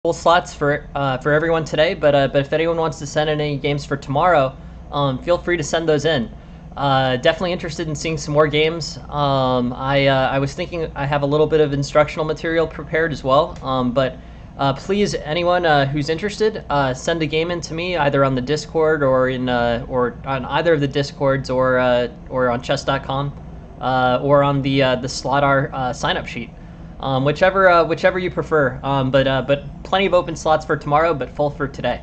full slots for everyone today, but if anyone wants to send in any games for tomorrow, feel free to send those in. Definitely interested in seeing some more games. I was thinking I have a little bit of instructional material prepared as well, but please, anyone who's interested, send a game in to me either on the Discord or on either of the Discords or on chess.com or on the Slot sign up sheet. Whichever you prefer. But plenty of open slots for tomorrow, but full for today.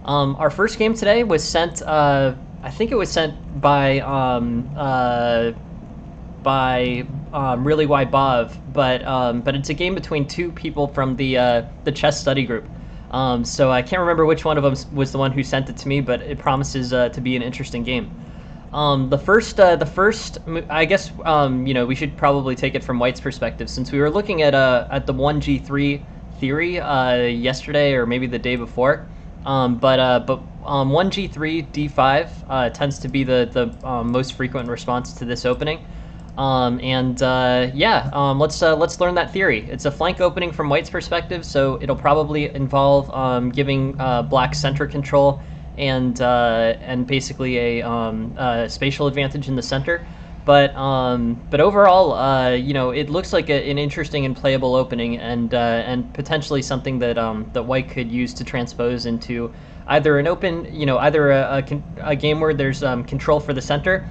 Our first game today was sent. I think it was sent by Really Why Bov, but it's a game between two people from the chess study group. So I can't remember which one of them was the one who sent it to me, but it promises to be an interesting game. The first, I guess, we should probably take it from White's perspective, since we were looking at the 1G3 theory yesterday or maybe the day before. But 1G3 D5 tends to be the most frequent response to this opening. Let's learn that theory. It's a flank opening from White's perspective, so it'll probably involve giving Black center control and basically a spatial advantage in the center. But overall, it looks like an interesting and playable opening, and potentially something that White could use to transpose into either an open, either a game where there's control for the center,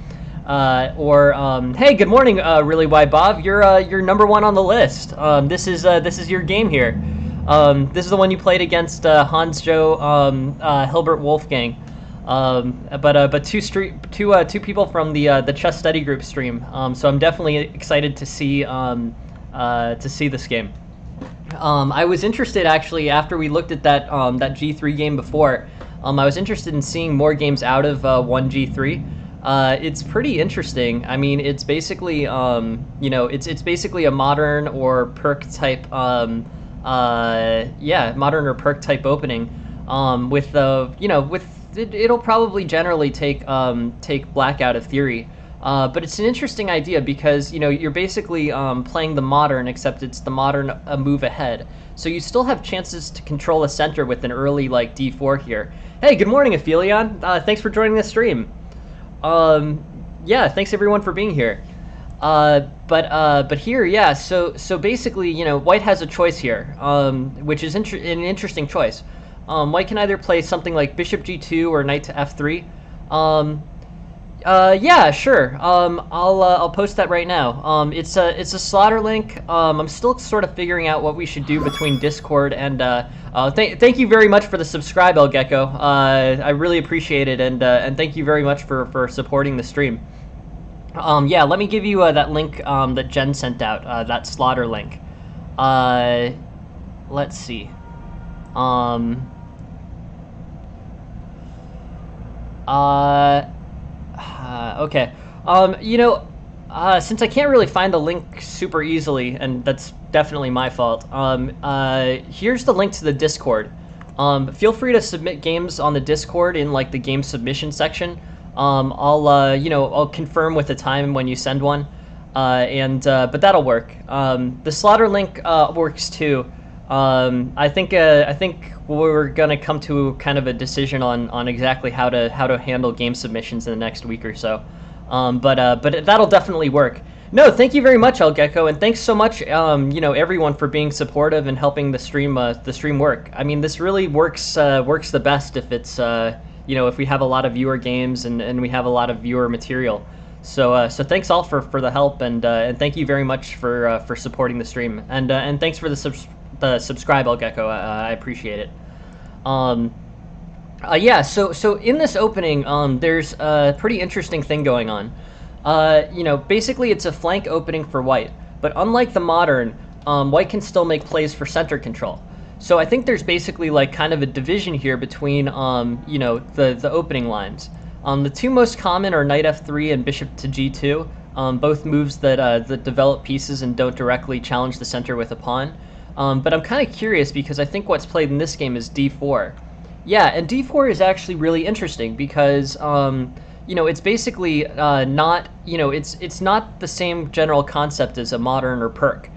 or hey, good morning, Really Why Bob. You're number one on the list. This is your game here. This is the one you played against Hans-Joe Hilbert Wolfgang. But two people from the chess study group stream. So I'm definitely excited to see this game. I was interested, actually, after we looked at that G3 game before. I was interested in seeing more games out of 1G3. It's pretty interesting. I mean, it's basically it's basically a modern or perk type modern or perk type opening, it'll probably generally take Black out of theory, but it's an interesting idea because you're basically playing the modern, except it's the modern a move ahead, so you still have chances to control a center with an early like D4 here. Hey, good morning, Aphelion. Thanks for joining the stream. Thanks everyone for being here. But here, yeah. So basically, White has a choice here, which is an interesting choice. White can either play something like Bishop G2 or Knight to F3. Yeah, sure. I'll post that right now. It's a slaughter link. I'm still sort of figuring out what we should do between Discord and. Thank you very much for the subscribe, El Gecko. I really appreciate it, and thank you very much for supporting the stream. Let me give you that link that Jen sent out, that slaughter link. Let's see. Okay. Since I can't really find the link super easily, and that's definitely my fault, here's the link to the Discord. Feel free to submit games on the Discord in like the game submission section. I'll confirm with the time when you send one, but that'll work. The slaughter link works too. I think we're gonna come to kind of a decision on exactly how to handle game submissions in the next week or so. But that'll definitely work. No, thank you very much, El Gecko, and thanks so much, everyone for being supportive and helping the stream work. I mean, this really works the best if it's if we have a lot of viewer games and we have a lot of viewer material. So thanks all for the help, and thank you very much for supporting the stream, and thanks for the subscribe, El Gecko. I appreciate it. So in this opening, there's a pretty interesting thing going on. Basically it's a flank opening for White, but unlike the modern, White can still make plays for center control. So I think there's basically like kind of a division here between the opening lines. The two most common are Knight F3 and Bishop to G2, both moves that develop pieces and don't directly challenge the center with a pawn. But I'm kind of curious because I think what's played in this game is D4. Yeah, and D4 is actually really interesting because it's basically not it's not the same general concept as a modern or perk.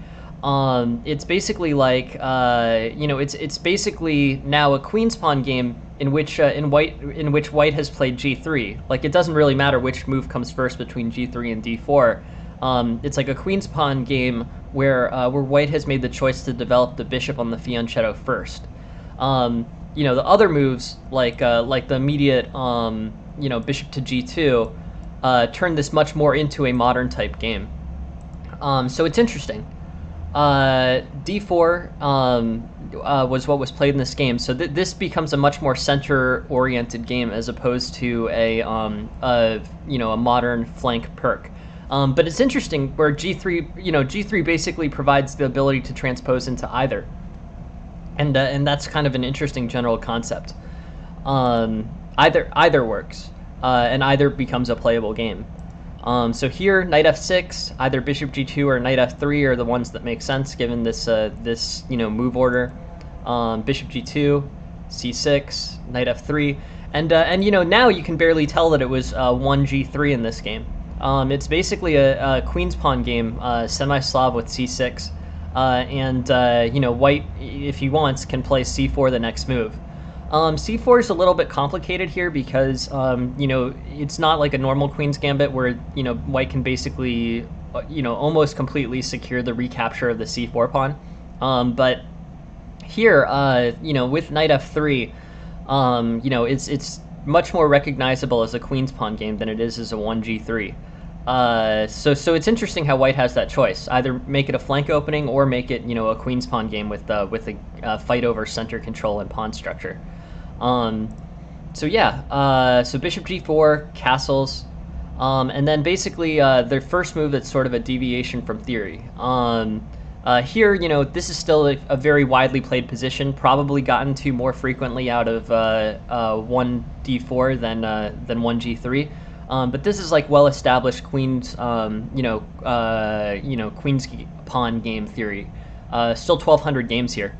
It's basically like it's basically now a queen's pawn game in which white has played g3. Like it doesn't really matter which move comes first between g3 and d4. It's like a queen's pawn game where white has made the choice to develop the bishop on the fianchetto first. The other moves like the immediate bishop to g2 turn this much more into a modern type game. So it's interesting. d4 was what was played in this game, so this becomes a much more center-oriented game as opposed to a modern flank perk. But it's interesting where g3 basically provides the ability to transpose into either, and that's kind of an interesting general concept. Either works, and either becomes a playable game. So here, knight f6, either bishop g2 or knight f3 are the ones that make sense given this move order. Bishop g2, c6, knight f3, and now you can barely tell that it was 1 g3 in this game. It's basically a queen's pawn game, semi-Slav with c6, and white, if he wants, can play c4 the next move. c4 is a little bit complicated here because it's not like a normal queen's gambit where white can basically almost completely secure the recapture of the c4 pawn. But here, with knight f3, it's much more recognizable as a queen's pawn game than it is as a 1 g3. So it's interesting how white has that choice: either make it a flank opening or make it a queen's pawn game with a fight over center control and pawn structure. So bishop g4, castles, and then basically their first move that's sort of a deviation from theory. Here, this is still a very widely played position, probably gotten to more frequently out of 1 d4 than 1 g3. But this is like well-established queen's queen's pawn game theory. Still 1,200 games here.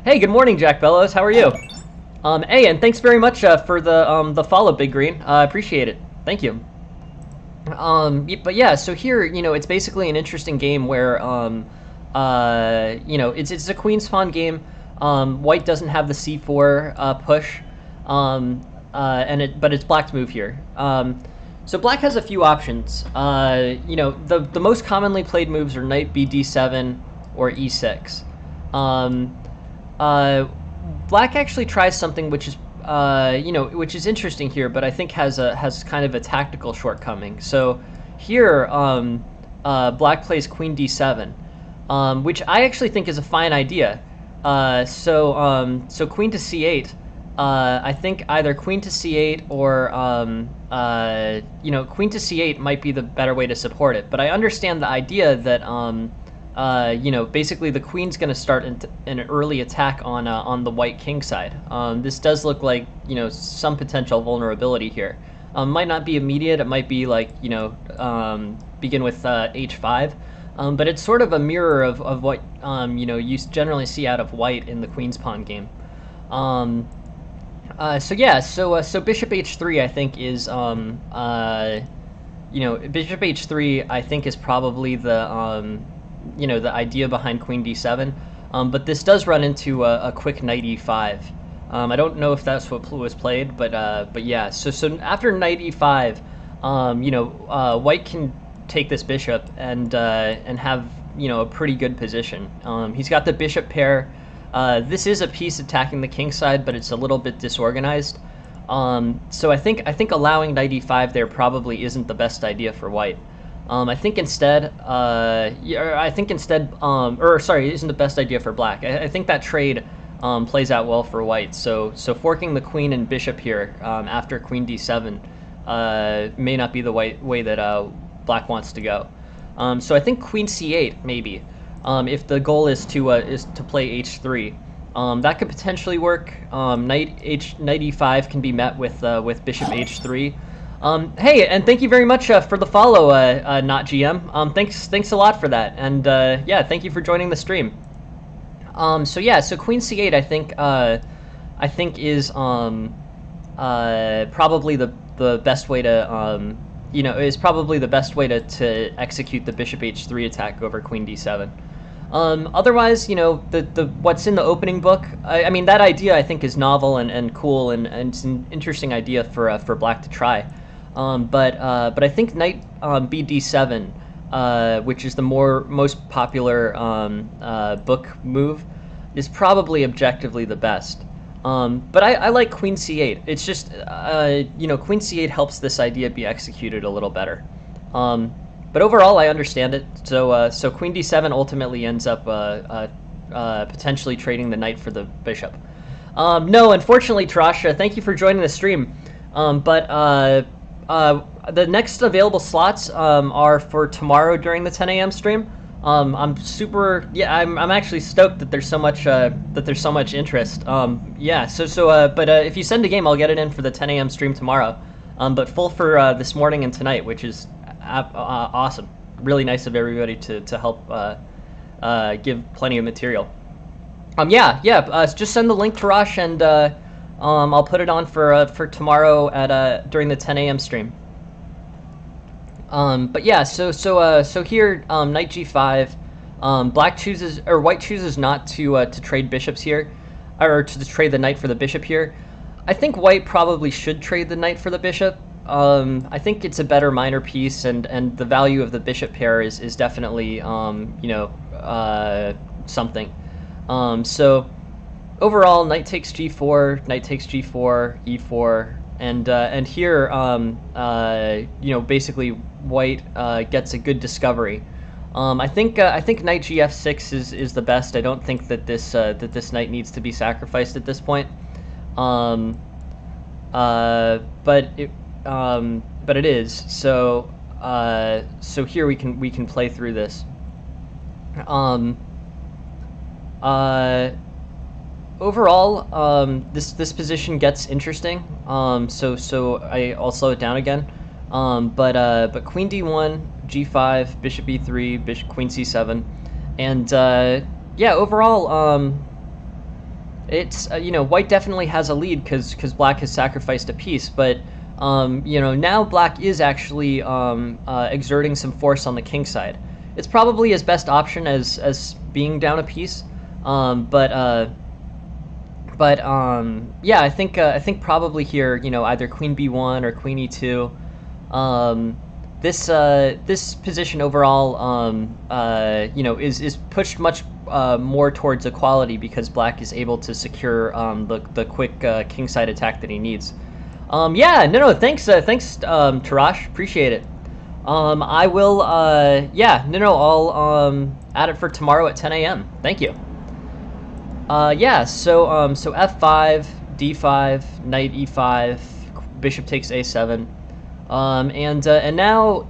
Hey, good morning, Jack Bellows. How are you? Hey, and thanks very much for the follow, Big Green. I appreciate it. Thank you. But yeah, so here, it's basically an interesting game where it's a queen's pawn game. White doesn't have the c4 push, but it's black's move here. So black has a few options. The most commonly played moves are knight b7 or e6. Black actually tries something which is interesting here, but I think has kind of a tactical shortcoming. So here, black plays queen d7, which I actually think is a fine idea. So queen to c8. I think either queen to c8 or queen to c8 might be the better way to support it. But I understand the idea that basically the queen's going to start an early attack on the white king side. This does look like some potential vulnerability here. Might not be immediate. It might be like begin with h5. But it's sort of a mirror of what you generally see out of white in the queen's pawn game. So bishop h3 I think is bishop h3 I think is probably the the idea behind queen d7, but this does run into a quick knight e5. I don't know if that's what was played, but yeah. So after knight e5, white can take this bishop and have a pretty good position. He's got the bishop pair. This is a piece attacking the king side, but it's a little bit disorganized. So I think allowing knight e5 there probably isn't the best idea for white. I think instead, isn't the best idea for black. I think that trade plays out well for white. So forking the queen and bishop here after queen d7 may not be the way that black wants to go. So I think queen c8 maybe. If the goal is to play h3, that could potentially work. Knight e5 can be met with bishop h3. Hey, and thank you very much for the follow, not GM. Thanks a lot for that, and yeah, thank you for joining the stream. So queen c8, I think is probably the best way to is probably the best way to execute the bishop h3 attack over queen d7. Otherwise, the what's in the opening book. I mean, that idea I think is novel and cool, and it's an interesting idea for Black to try. But I think knight BD7, which is the most popular book move, is probably objectively the best. But I like Queen C8. It's just Queen C8 helps this idea be executed a little better. But overall, I understand it. So Queen D7 ultimately ends up potentially trading the knight for the bishop. No, unfortunately, Tarasha, thank you for joining the stream. But the next available slots are for tomorrow during the 10 a.m. stream. I'm actually stoked that there's so much interest. But if you send a game, I'll get it in for the 10 a.m. stream tomorrow. But full for this morning and tonight, which is awesome. Really nice of everybody to help give plenty of material. Just send the link to Rosh, and I'll put it on for tomorrow at during the 10 a.m. stream. So here, knight g5, white chooses not to trade bishops here, or to trade the knight for the bishop here. I think white probably should trade the knight for the bishop. I think it's a better minor piece, and the value of the bishop pair is definitely something. So overall, knight takes g4, knight takes g4, e4, and here basically white gets a good discovery. I think knight gf6 is the best. I don't think that this knight needs to be sacrificed at this point. But it is. So here we can play through this. Overall, this position gets interesting. So I'll slow it down again. But Queen d1, g5, bishop e3, bishop queen c7, and overall, it's white definitely has a lead because black has sacrificed a piece, but now black is actually exerting some force on the king side. It's probably his best option as being down a piece, I think probably here either queen b1 or queen e2. This position overall is pushed much more towards equality because black is able to secure the quick kingside attack that he needs. Thanks Tarash, appreciate it. I will I'll add it for tomorrow at 10 a.m. Thank you. So f5, d5, knight e5, bishop takes a7. And now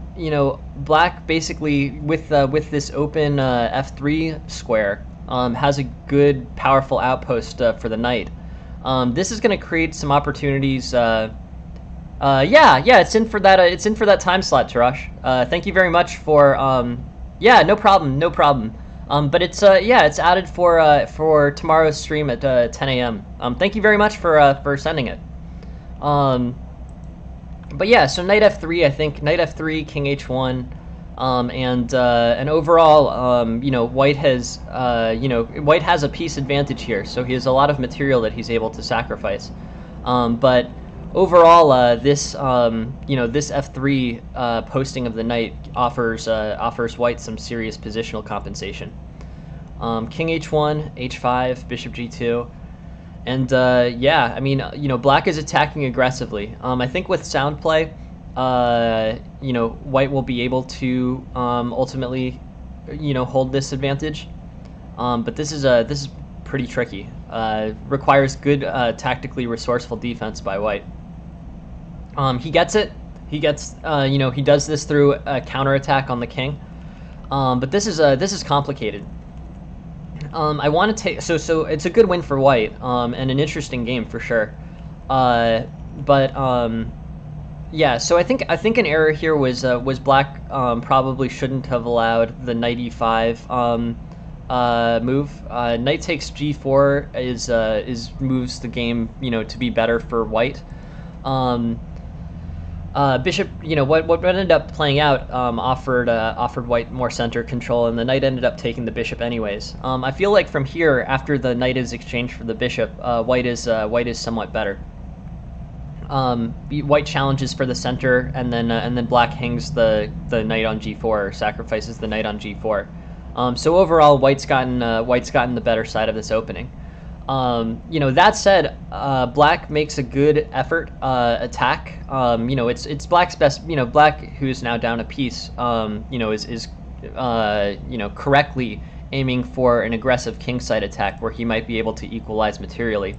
black basically with this open f3 square has a good powerful outpost for the knight. This is going to create some opportunities. It's in for that time slot, Tarash. Thank you very much for no problem. But it's added for tomorrow's stream at 10 a.m. Thank you very much for sending it. So knight f3, I think knight f3, king h1, and overall, white has a piece advantage here, so he has a lot of material that he's able to sacrifice. But overall, this f3 posting of the knight offers white some serious positional compensation. King h1, h5, bishop g2. And black is attacking aggressively. I think with sound play, white will be able to ultimately, hold this advantage. But this is pretty tricky. Requires good tactically resourceful defense by white. He gets it. He gets he does this through a counterattack on the king. But this is complicated. I want to take so it's a good win for white, and an interesting game for sure. So I think an error here was black probably shouldn't have allowed the knight e5 move. Knight takes g4 moves the game to be better for white. Bishop, what ended up playing out offered white more center control, and the knight ended up taking the bishop anyways. I feel like from here, after the knight is exchanged for the bishop, white is somewhat better. White challenges for the center, and then black hangs the knight on g4, or sacrifices the knight on g4. So overall, white's gotten the better side of this opening. That said, black makes a good effort attack. It's black's best. Black, who's now down a piece, is correctly aiming for an aggressive kingside attack where he might be able to equalize materially.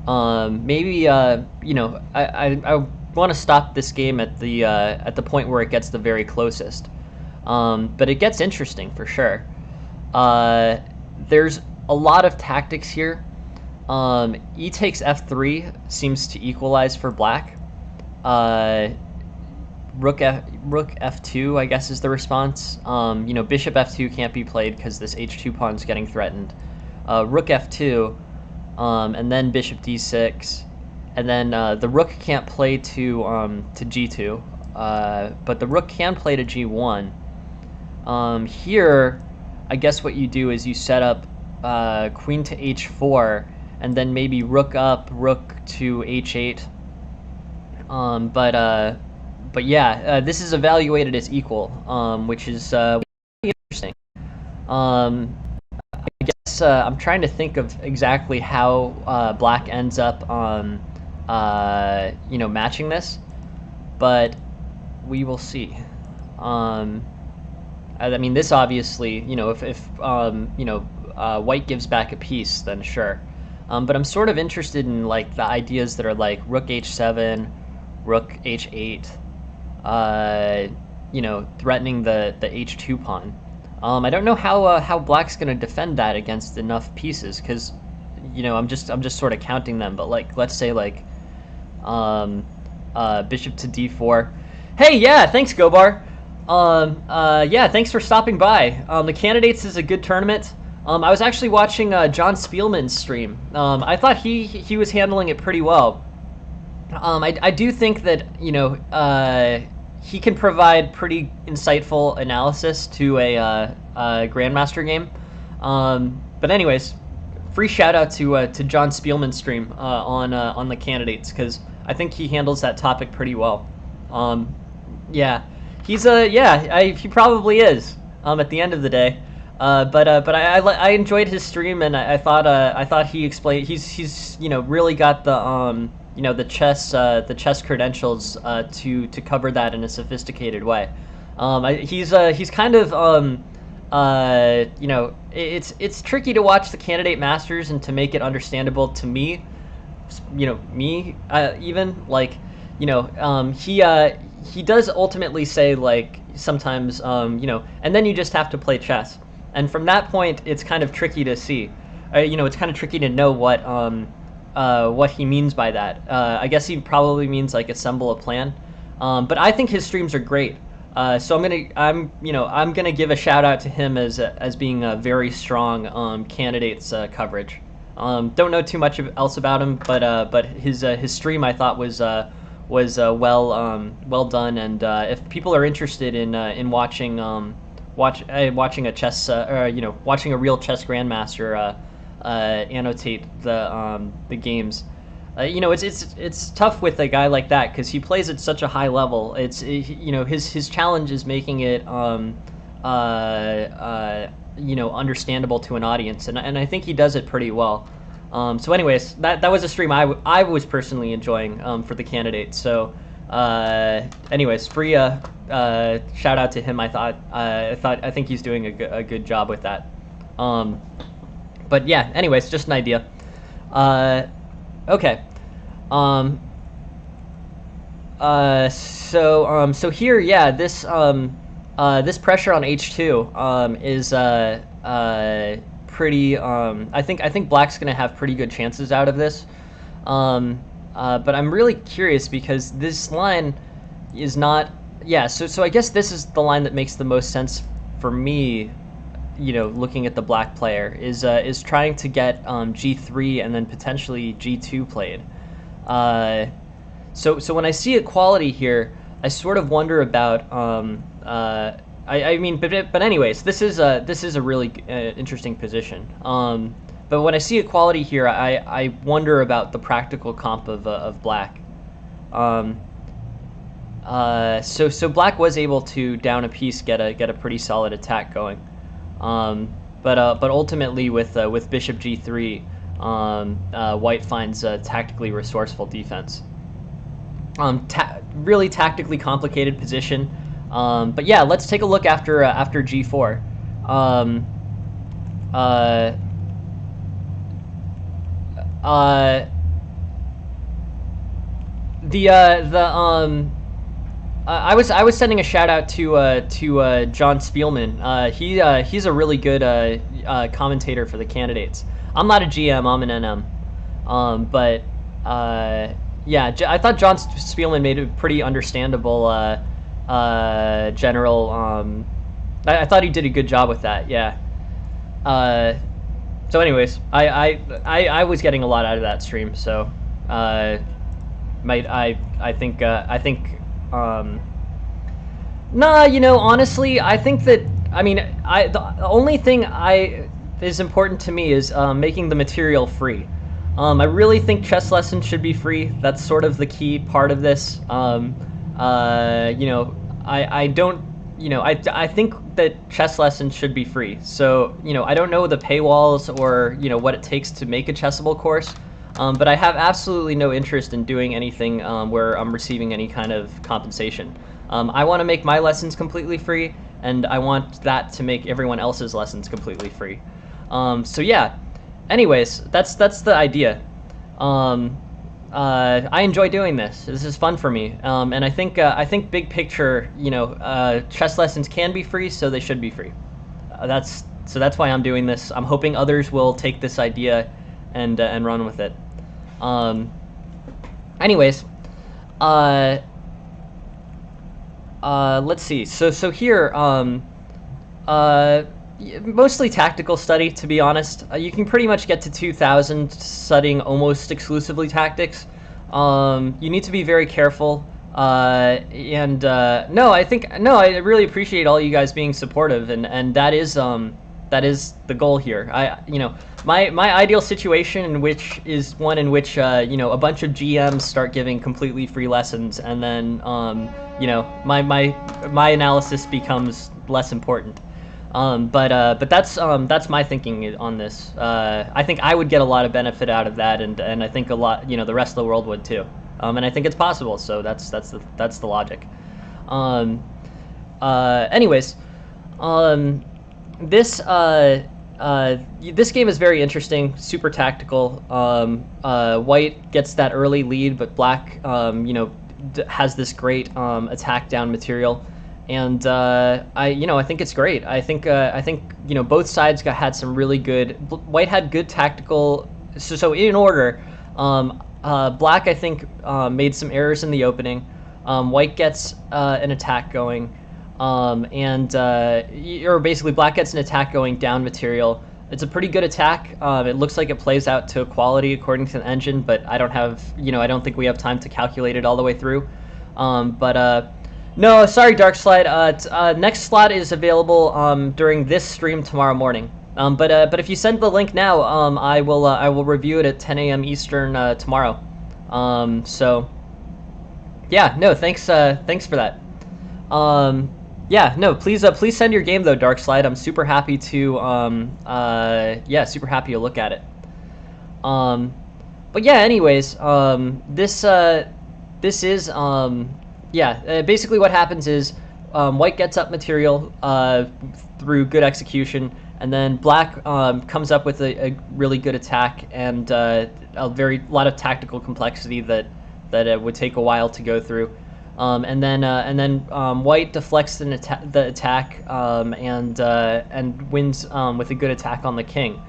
Maybe I want to stop this game at the point where it gets the very closest. But it gets interesting for sure. There's a lot of tactics here. E takes f3 seems to equalize for black. Rook f2, I guess, is the response. Bishop f2 can't be played because this h2 pawn's getting threatened. Rook f2, and then bishop d6, and then the rook can't play to g2, but the rook can play to g1. Here, I guess what you do is you set up queen to h4, and then maybe rook up, rook to h8. But yeah, this is evaluated as equal, which is interesting. I guess I'm trying to think of exactly how black ends up matching this, but we will see. I mean, this obviously, if white gives back a piece, then sure. But I'm sort of interested in like the ideas that are like rook h7, rook h8, threatening the h2 pawn. I don't know how black's gonna defend that against enough pieces, because I'm just sort of counting them. But like, let's say like bishop to d4. Hey, yeah, thanks, Gobar. Yeah, thanks for stopping by. The Candidates is a good tournament. I was actually watching John Spielman's stream. I thought he was handling it pretty well. I do think that he can provide pretty insightful analysis to a Grandmaster game. But anyways, free shout out to John Spielman's stream on the Candidates, because I think he handles that topic pretty well. Yeah, he's he probably is at the end of the day. But I enjoyed his stream, and I thought he explained he's really got the the chess credentials to cover that in a sophisticated way. He's kind of it's tricky to watch the Candidate Masters and to make it understandable to me, even like he does ultimately say like sometimes and then you just have to play chess. And from that point, it's kind of tricky to see. It's kind of tricky to know what he means by that. I guess he probably means like assemble a plan. But I think his streams are great. So I'm gonna give a shout out to him as being a very strong Candidates coverage. Don't know too much else about him, but his stream I thought was well done. And if people are interested in watching watching a chess watching a real chess grandmaster annotate the games, it's tough with a guy like that because he plays at such a high level. His challenge is making it understandable to an audience, and I think he does it pretty well. So anyways, that was a stream I was personally enjoying for the Candidates. So anyways, free shout out to him. I think he's doing a good job with that. But yeah, anyways, just an idea. Okay. So here, yeah, this pressure on h2 is pretty. I think black's gonna have pretty good chances out of this. But I'm really curious because this line is not. Yeah, so I guess this is the line that makes the most sense for me. Looking at the black player is trying to get g3 and then potentially g2 played. So when I see equality here, I sort of wonder about. I mean, but anyways, this is a really interesting position. But when I see equality here, I wonder about the practical comp of black. Um, so black was able to down a piece, get a pretty solid attack going. But ultimately with bishop g3, white finds a tactically resourceful defense. Really tactically complicated position. But yeah, let's take a look after g4. I was sending a shout out to John Spielman. He's a really good commentator for the candidates. I'm not a GM. I'm an NM. But yeah, I thought John Spielman made a pretty understandable general. I thought he did a good job with that. Yeah. So anyways, I was getting a lot out of that stream. So I think nah, you know, honestly, I think that, I mean, the only thing is important to me is making the material free. I really think chess lessons should be free. That's sort of the key part of this. You know, I don't, you know, I think that chess lessons should be free. So, you know, I don't know the paywalls or, you know, what it takes to make a Chessable course. But I have absolutely no interest in doing anything where I'm receiving any kind of compensation. I want to make my lessons completely free, and I want that to make everyone else's lessons completely free. So yeah, anyways, that's the idea. I enjoy doing this. This is fun for me, and I think big picture, you know, chess lessons can be free, so they should be free. That's why I'm doing this. I'm hoping others will take this idea and run with it. Anyways, let's see. So here, mostly tactical study, to be honest. You can pretty much get to 2000 studying almost exclusively tactics. You need to be very careful. I really appreciate all you guys being supportive, and that is the goal here. You know, my ideal situation is one in which you know, a bunch of GMs start giving completely free lessons, and then you know, my analysis becomes less important. But that's my thinking on this. I think I would get a lot of benefit out of that, and I think a lot, you know, the rest of the world would too. And I think it's possible. So that's the logic. Anyways, this game is very interesting, super tactical. White gets that early lead, but black, you know, has this great attack down material, and I think it's great. I think you know, both sides had some really good. White had good tactical. So in order, black, I think, made some errors in the opening. White gets an attack going. Or basically black gets an attack going down material. It's a pretty good attack. It looks like it plays out to equality according to the engine, but I don't think we have time to calculate it all the way through. No, sorry, Darkslide. Next slot is available during this stream tomorrow morning. But if you send the link now, I will review it at 10 a.m. Eastern tomorrow. So yeah, no, thanks for that. Yeah, no, please send your game though, Darkslide. I'm super happy to yeah, super happy to look at it. But yeah, anyways, this is yeah, basically what happens is white gets up material through good execution, and then black comes up with a really good attack and a lot of tactical complexity that it would take a while to go through. And then white deflects the attack and wins with a good attack on the king.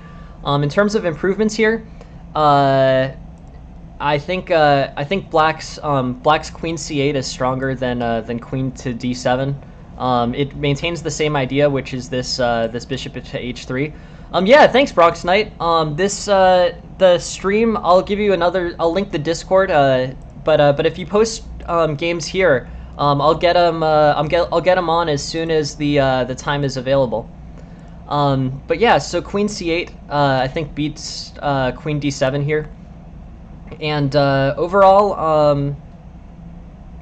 In terms of improvements here, I think black's queen c8 is stronger than queen to d7. It maintains the same idea, which is this bishop to h3. Yeah, thanks, Bronx Knight. The stream, I'll link the Discord. But if you post games here, I'll get him. I'll get him on as soon as the time is available. But yeah, so Queen C8, I think beats Queen D7 here, and overall,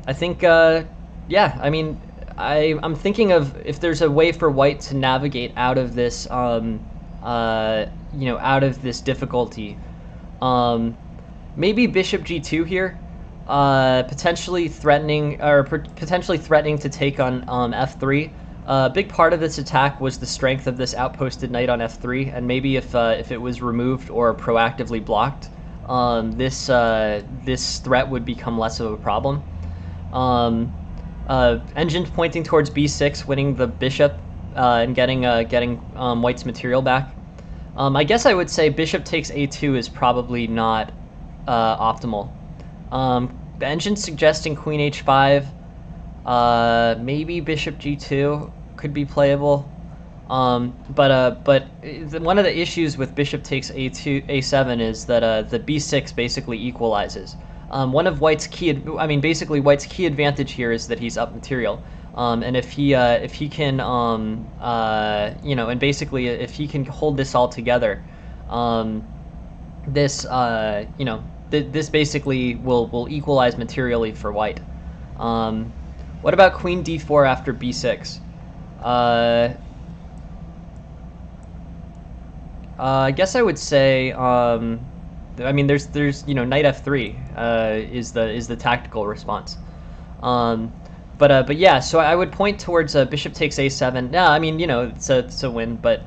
I think yeah. I mean, I'm thinking of if there's a way for White to navigate out of this, out of this difficulty. Maybe Bishop G2 here. Potentially threatening to take on F3. A big part of this attack was the strength of this outposted knight on F3, and maybe if it was removed or proactively blocked, this threat would become less of a problem. Engine pointing towards B6, winning the bishop and getting White's material back. I guess I would say bishop takes A2 is probably not optimal. The engine's suggesting queen H5, maybe bishop G2 could be playable, but one of the issues with bishop takes A7 is that the B6 basically equalizes. One of White's basically White's key advantage here is that he's up material, and if he can, and basically if he can hold this all together, this this basically will equalize materially for White. What about queen d4 after b6? I guess I would say, I mean, there's knight f3 is the tactical response. But yeah, so I would point towards bishop takes a7. No, I mean, it's a win, but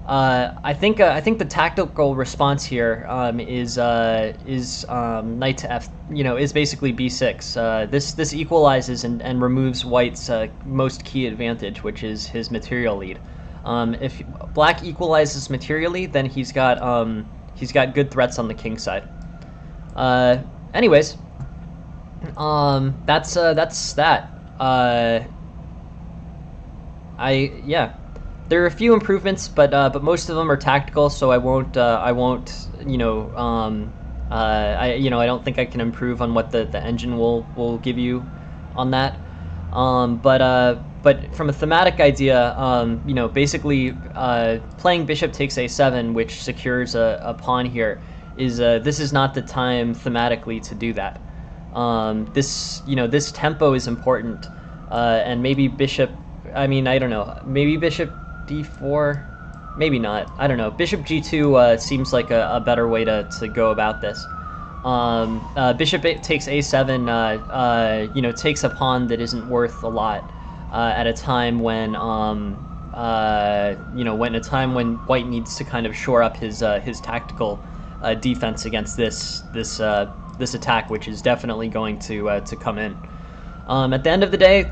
I think the tactical response here is knight to f, is basically b6. This equalizes and removes White's most key advantage, which is his material lead. If Black equalizes materially, then he's got good threats on the king side. Anyways, that's that. Yeah. There are a few improvements, but most of them are tactical, so I don't think I can improve on what the engine will give you on that. But from a thematic idea, basically playing bishop takes a7, which secures a pawn here, this is not the time thematically to do that. This tempo is important, and maybe bishop. I mean, I don't know. Maybe bishop d4, maybe not. I don't know. Bishop g2 seems like a better way to go about this. Bishop takes a7, takes a pawn that isn't worth a lot at a time when when White needs to kind of shore up his tactical defense against this attack, which is definitely going to come in. At the end of the day,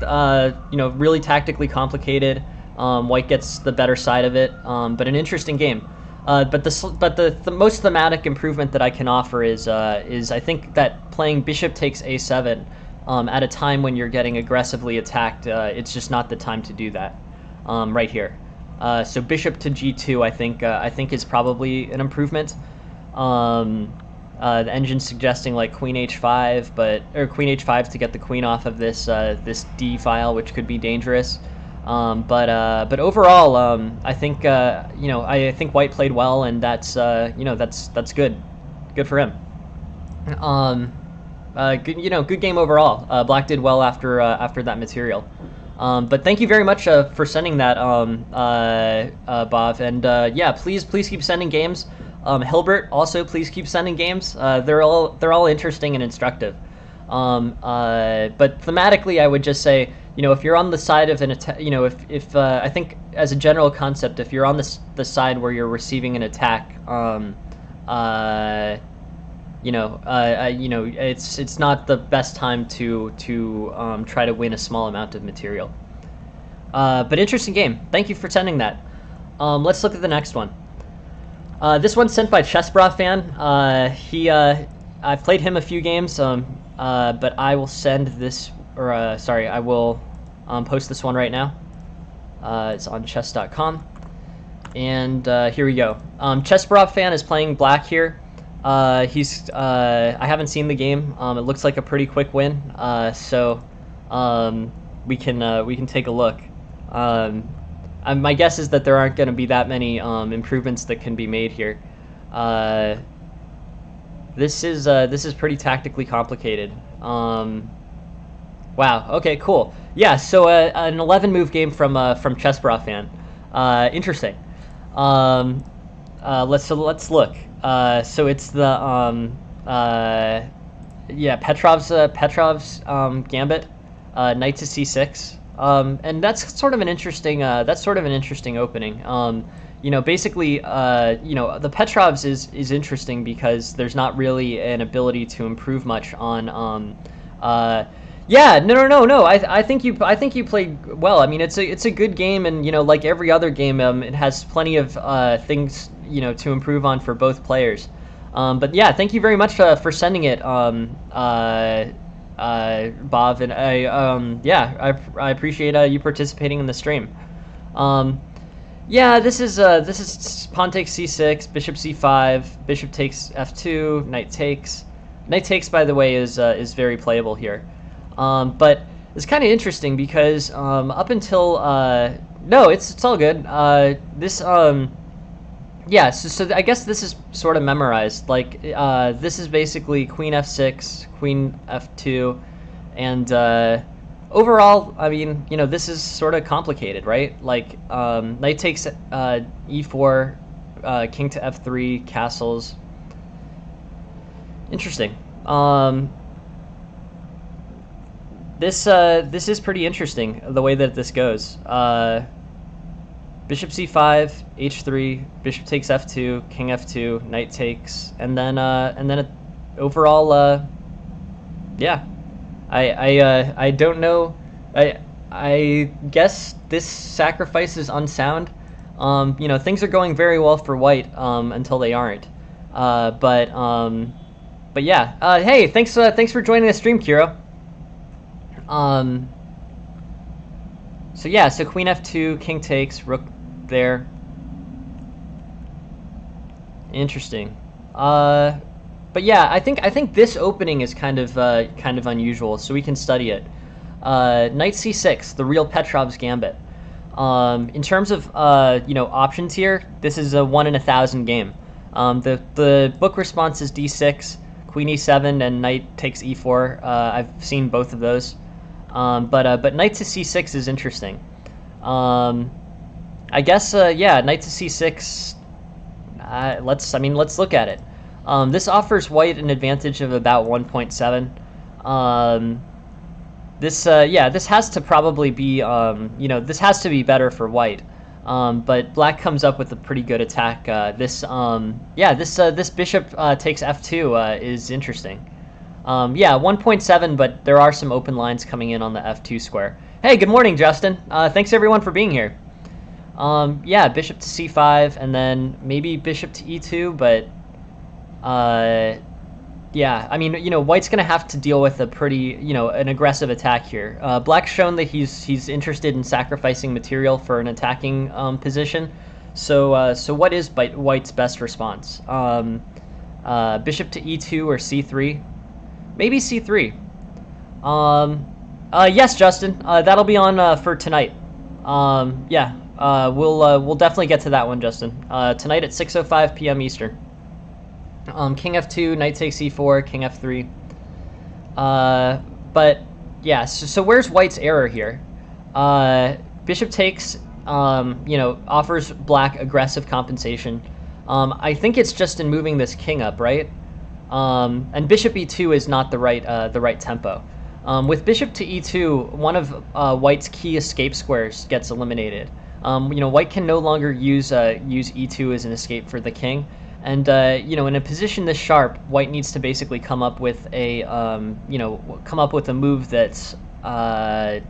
really tactically complicated. White gets the better side of it, but an interesting game. But the most thematic improvement that I can offer is I think that playing bishop takes a7 at a time when you're getting aggressively attacked, it's just not the time to do that right here. So bishop to g2, I think is probably an improvement. The engine's suggesting like queen h5, or queen h5 to get the queen off of this d file, which could be dangerous. But overall, I think I think White played well, and that's good for him. Good game overall. Black did well after that material. But thank you very much for sending that, Bob. And yeah, please keep sending games. Hilbert, also please keep sending games. They're all interesting and instructive. But thematically, I would just say, if you're on the side of an attack, if I think as a general concept, if you're on the side where you're receiving an attack, it's not the best time to try to win a small amount of material. But interesting game. Thank you for sending that. Let's look at the next one. This one's sent by Chessbra fan. I've played him a few games, but I will send this, I will post this one right now. It's on chess.com, and here we go. Chessbra fan is playing Black here. I haven't seen the game. It looks like a pretty quick win. So we can take a look. Um, my guess is that there aren't going to be that many improvements that can be made here. Uh, this is pretty tactically complicated. Wow. Okay. Cool. Yeah. So an 11 move game from Chessbra fan. Interesting. Um, let's look. So it's the yeah, Petrov's gambit, knight to c6, and that's sort of an interesting opening. Basically, the Petrov's is interesting because there's not really an ability to improve much on. Yeah, no. I think you played well. I mean, it's a good game, and like every other game, it has plenty of things to improve on for both players. But yeah, thank you very much for sending it, Bob, and I appreciate you participating in the stream. Yeah, this is pawn takes c6, bishop c5, bishop takes f2, knight takes. Knight takes, by the way, is very playable here. But it's kind of interesting because up until no, it's all good. Yeah, so I guess this is sort of memorized. Like this is basically queen f6, queen f2, and overall, I mean, this is sort of complicated, right? Like knight takes e4, king to f3, castles. Interesting. This is pretty interesting, the way that this goes. Bishop c5, h3, bishop takes f2, king f2, knight takes, and then overall, yeah. I don't know. I guess this sacrifice is unsound. Things are going very well for white until they aren't. But yeah. Hey, thanks for joining the stream, Kiro. So yeah, so queen f2, king takes, rook there. Interesting. But yeah, I think this opening is kind of unusual, so we can study it. Knight c6, the real Petrov's gambit. In terms of options here, this is a 1 in 1,000 game. The book response is d6, queen e7, and knight takes e4. I've seen both of those. But knight to c6 is interesting. I guess yeah, knight to c6. Let's look at it. This offers white an advantage of about 1.7. This has to probably be this has to be better for white. But black comes up with a pretty good attack. This bishop takes f2 is interesting. Yeah, 1.7, but there are some open lines coming in on the f2 square. Hey, good morning, Justin. Thanks everyone for being here. Yeah, bishop to c5, and then maybe bishop to e2, but yeah, I mean, white's gonna have to deal with a pretty, an aggressive attack here. Black's shown that he's interested in sacrificing material for an attacking position. So what is white's best response? Bishop to e2 or c3? Maybe c3. Yes, Justin. That'll be on for tonight. Yeah. We'll definitely get to that one, Justin. Tonight at 6:05 p.m. Eastern. King f2, knight takes e4, king f3. But yeah. So where's white's error here? Bishop takes. Offers black aggressive compensation. I think it's just in moving this king up, right? And bishop e2 is not the right tempo. With bishop to e2, one of white's key escape squares gets eliminated. White can no longer use e2 as an escape for the king, and in a position this sharp, white needs to basically come up with a move that's gonna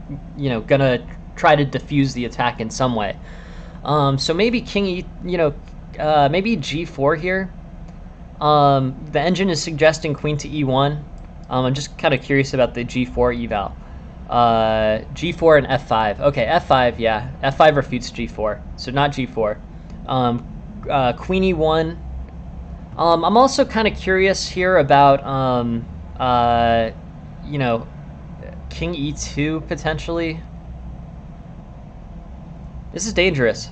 try to defuse the attack in some way. So maybe king maybe g4 here. The engine is suggesting queen to e1. I'm just kind of curious about the g4 eval. G4 and f5. Okay, f5, yeah. f5 refutes g4, so not g4. Queen e1. I'm also kind of curious here about, king e2 potentially. This is dangerous.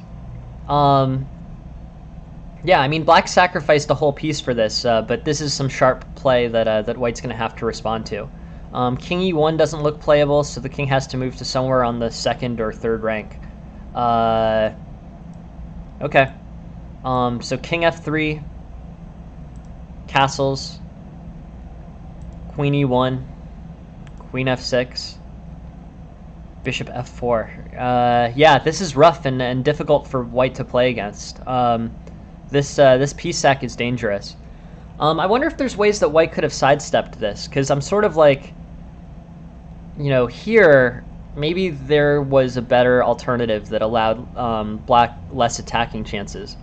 Yeah, I mean, black sacrificed a whole piece for this, but this is some sharp play that that white's going to have to respond to. King e1 doesn't look playable, so the king has to move to somewhere on the second or third rank. Okay. So king f3, castles, queen e1, queen f6, bishop f4. Yeah, this is rough and difficult for white to play against. This piece sack is dangerous. I wonder if there's ways that white could have sidestepped this, because I'm sort of like, you know, here, maybe there was a better alternative that allowed black less attacking chances.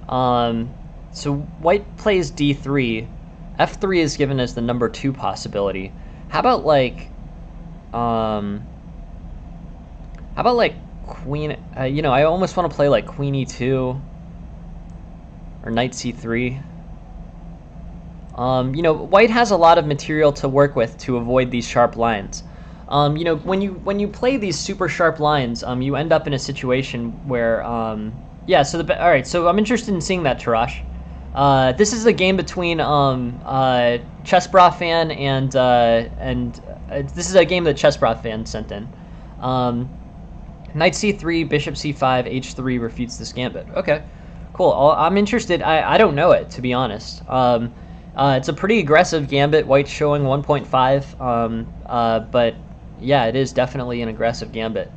So white plays d3. f3 is given as the number 2 possibility. How about like queen, you know, I almost want to play like queen e2 or knight c3. You know, white has a lot of material to work with to avoid these sharp lines. You know, when you play these super sharp lines, you end up in a situation where, yeah. So all right. So I'm interested in seeing that, Tarash. This is a game between Chessbra fan and this is a game that Chessbra fan sent in. Knight c3, bishop c5, h3 refutes this gambit. Okay, cool. I'm interested. I don't know it, to be honest. It's a pretty aggressive gambit. White's showing 1.5, but yeah, it is definitely an aggressive gambit.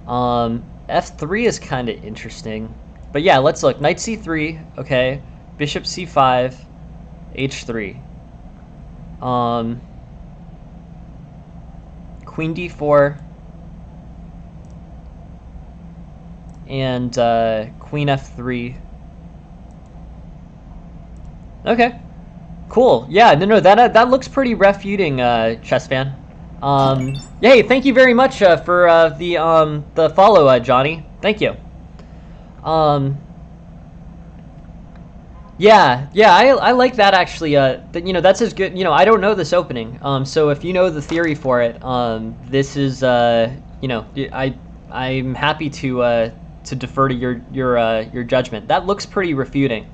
f3 is kind of interesting, but yeah, let's look. Knight c3, okay. Bishop c5, h3. Queen d4, and queen f3. Okay. Cool. Yeah, no, that looks pretty refuting, chess fan. Hey, thank you very much for the follow, Johnny. Thank you. Yeah, I like that actually. You know, that's as good. You know, I don't know this opening. So if you know the theory for it, this is you know, I'm happy to defer to your judgment. That looks pretty refuting.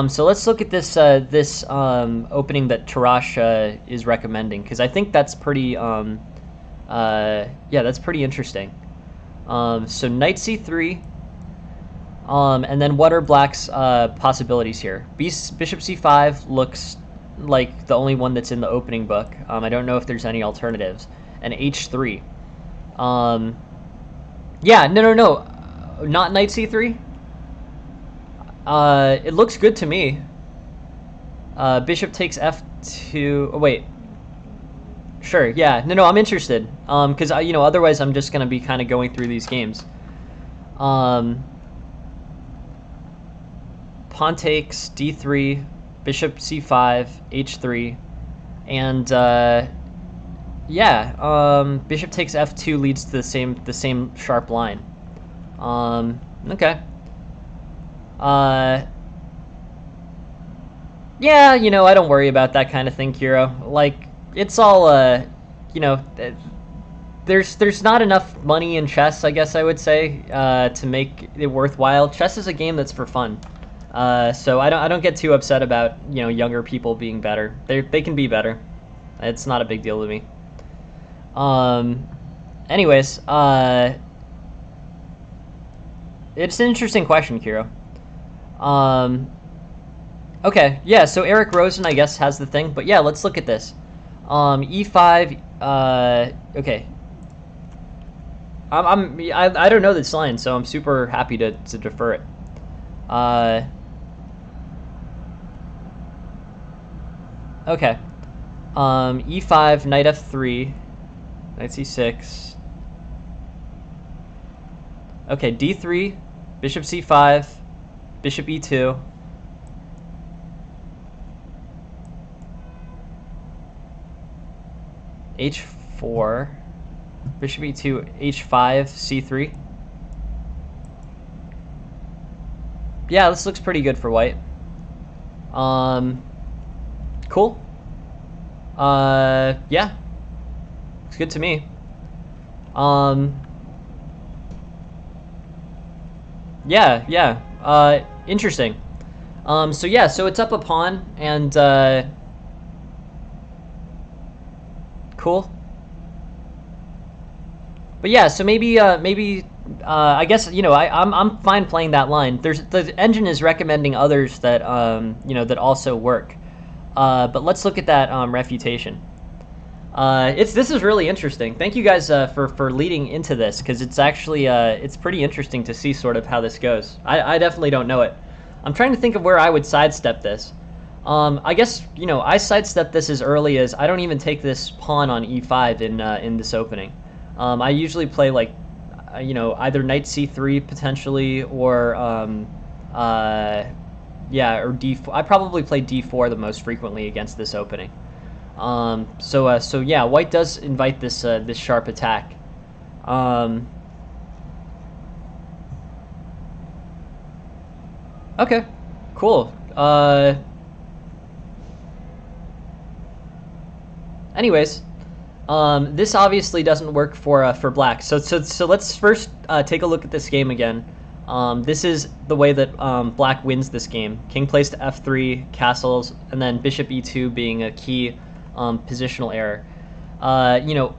So let's look at this opening that Tarash is recommending, because I think that's pretty yeah, that's pretty interesting. So knight c3, and then what are black's possibilities here? Bishop c5 looks like the only one that's in the opening book. I don't know if there's any alternatives. And h3. Yeah, no, not knight c3. It looks good to me. Bishop takes f2. Oh, wait. Sure, yeah. No, I'm interested. Because, you know, otherwise I'm just going to be kind of going through these games. Pawn takes d3, bishop c5, h3, and, yeah, bishop takes f2 leads to the same sharp line. Okay. Yeah, you know, I don't worry about that kind of thing, Kiro. Like, it's all, you know, there's not enough money in chess, I guess I would say, to make it worthwhile. Chess is a game that's for fun. So I don't get too upset about, you know, younger people being better. They can be better. It's not a big deal to me. Anyways, it's an interesting question, Kiro. Okay, yeah, so Eric Rosen, I guess, has the thing, but yeah, let's look at this. E5, okay. I don't know this line, so I'm super happy to defer it. Okay. E5, knight f3, knight c6. Okay, d3, bishop c5, bishop e2. H4, bishop e2, h5, c3. Yeah, this looks pretty good for white. Cool. Yeah. It's good to me. Um, yeah, yeah. Interesting. So yeah, so it's up a pawn, and cool. But yeah, so maybe I guess I'm fine playing that line. The engine is recommending others that that also work. But let's look at that refutation. This is really interesting. Thank you guys for leading into this, because it's actually it's pretty interesting to see sort of how this goes. I definitely don't know it. I'm trying to think of where I would sidestep this. I guess I sidestep this as early as I don't even take this pawn on e5 in this opening. I usually play like either knight c3 potentially, or yeah, or d4. I probably play d4 the most frequently against this opening. So yeah, white does invite this this sharp attack. Okay, cool. Anyways, this obviously doesn't work for black. So let's first take a look at this game again. This is the way that black wins this game. King plays to f3, castles, and then bishop e2 being a key positional error. On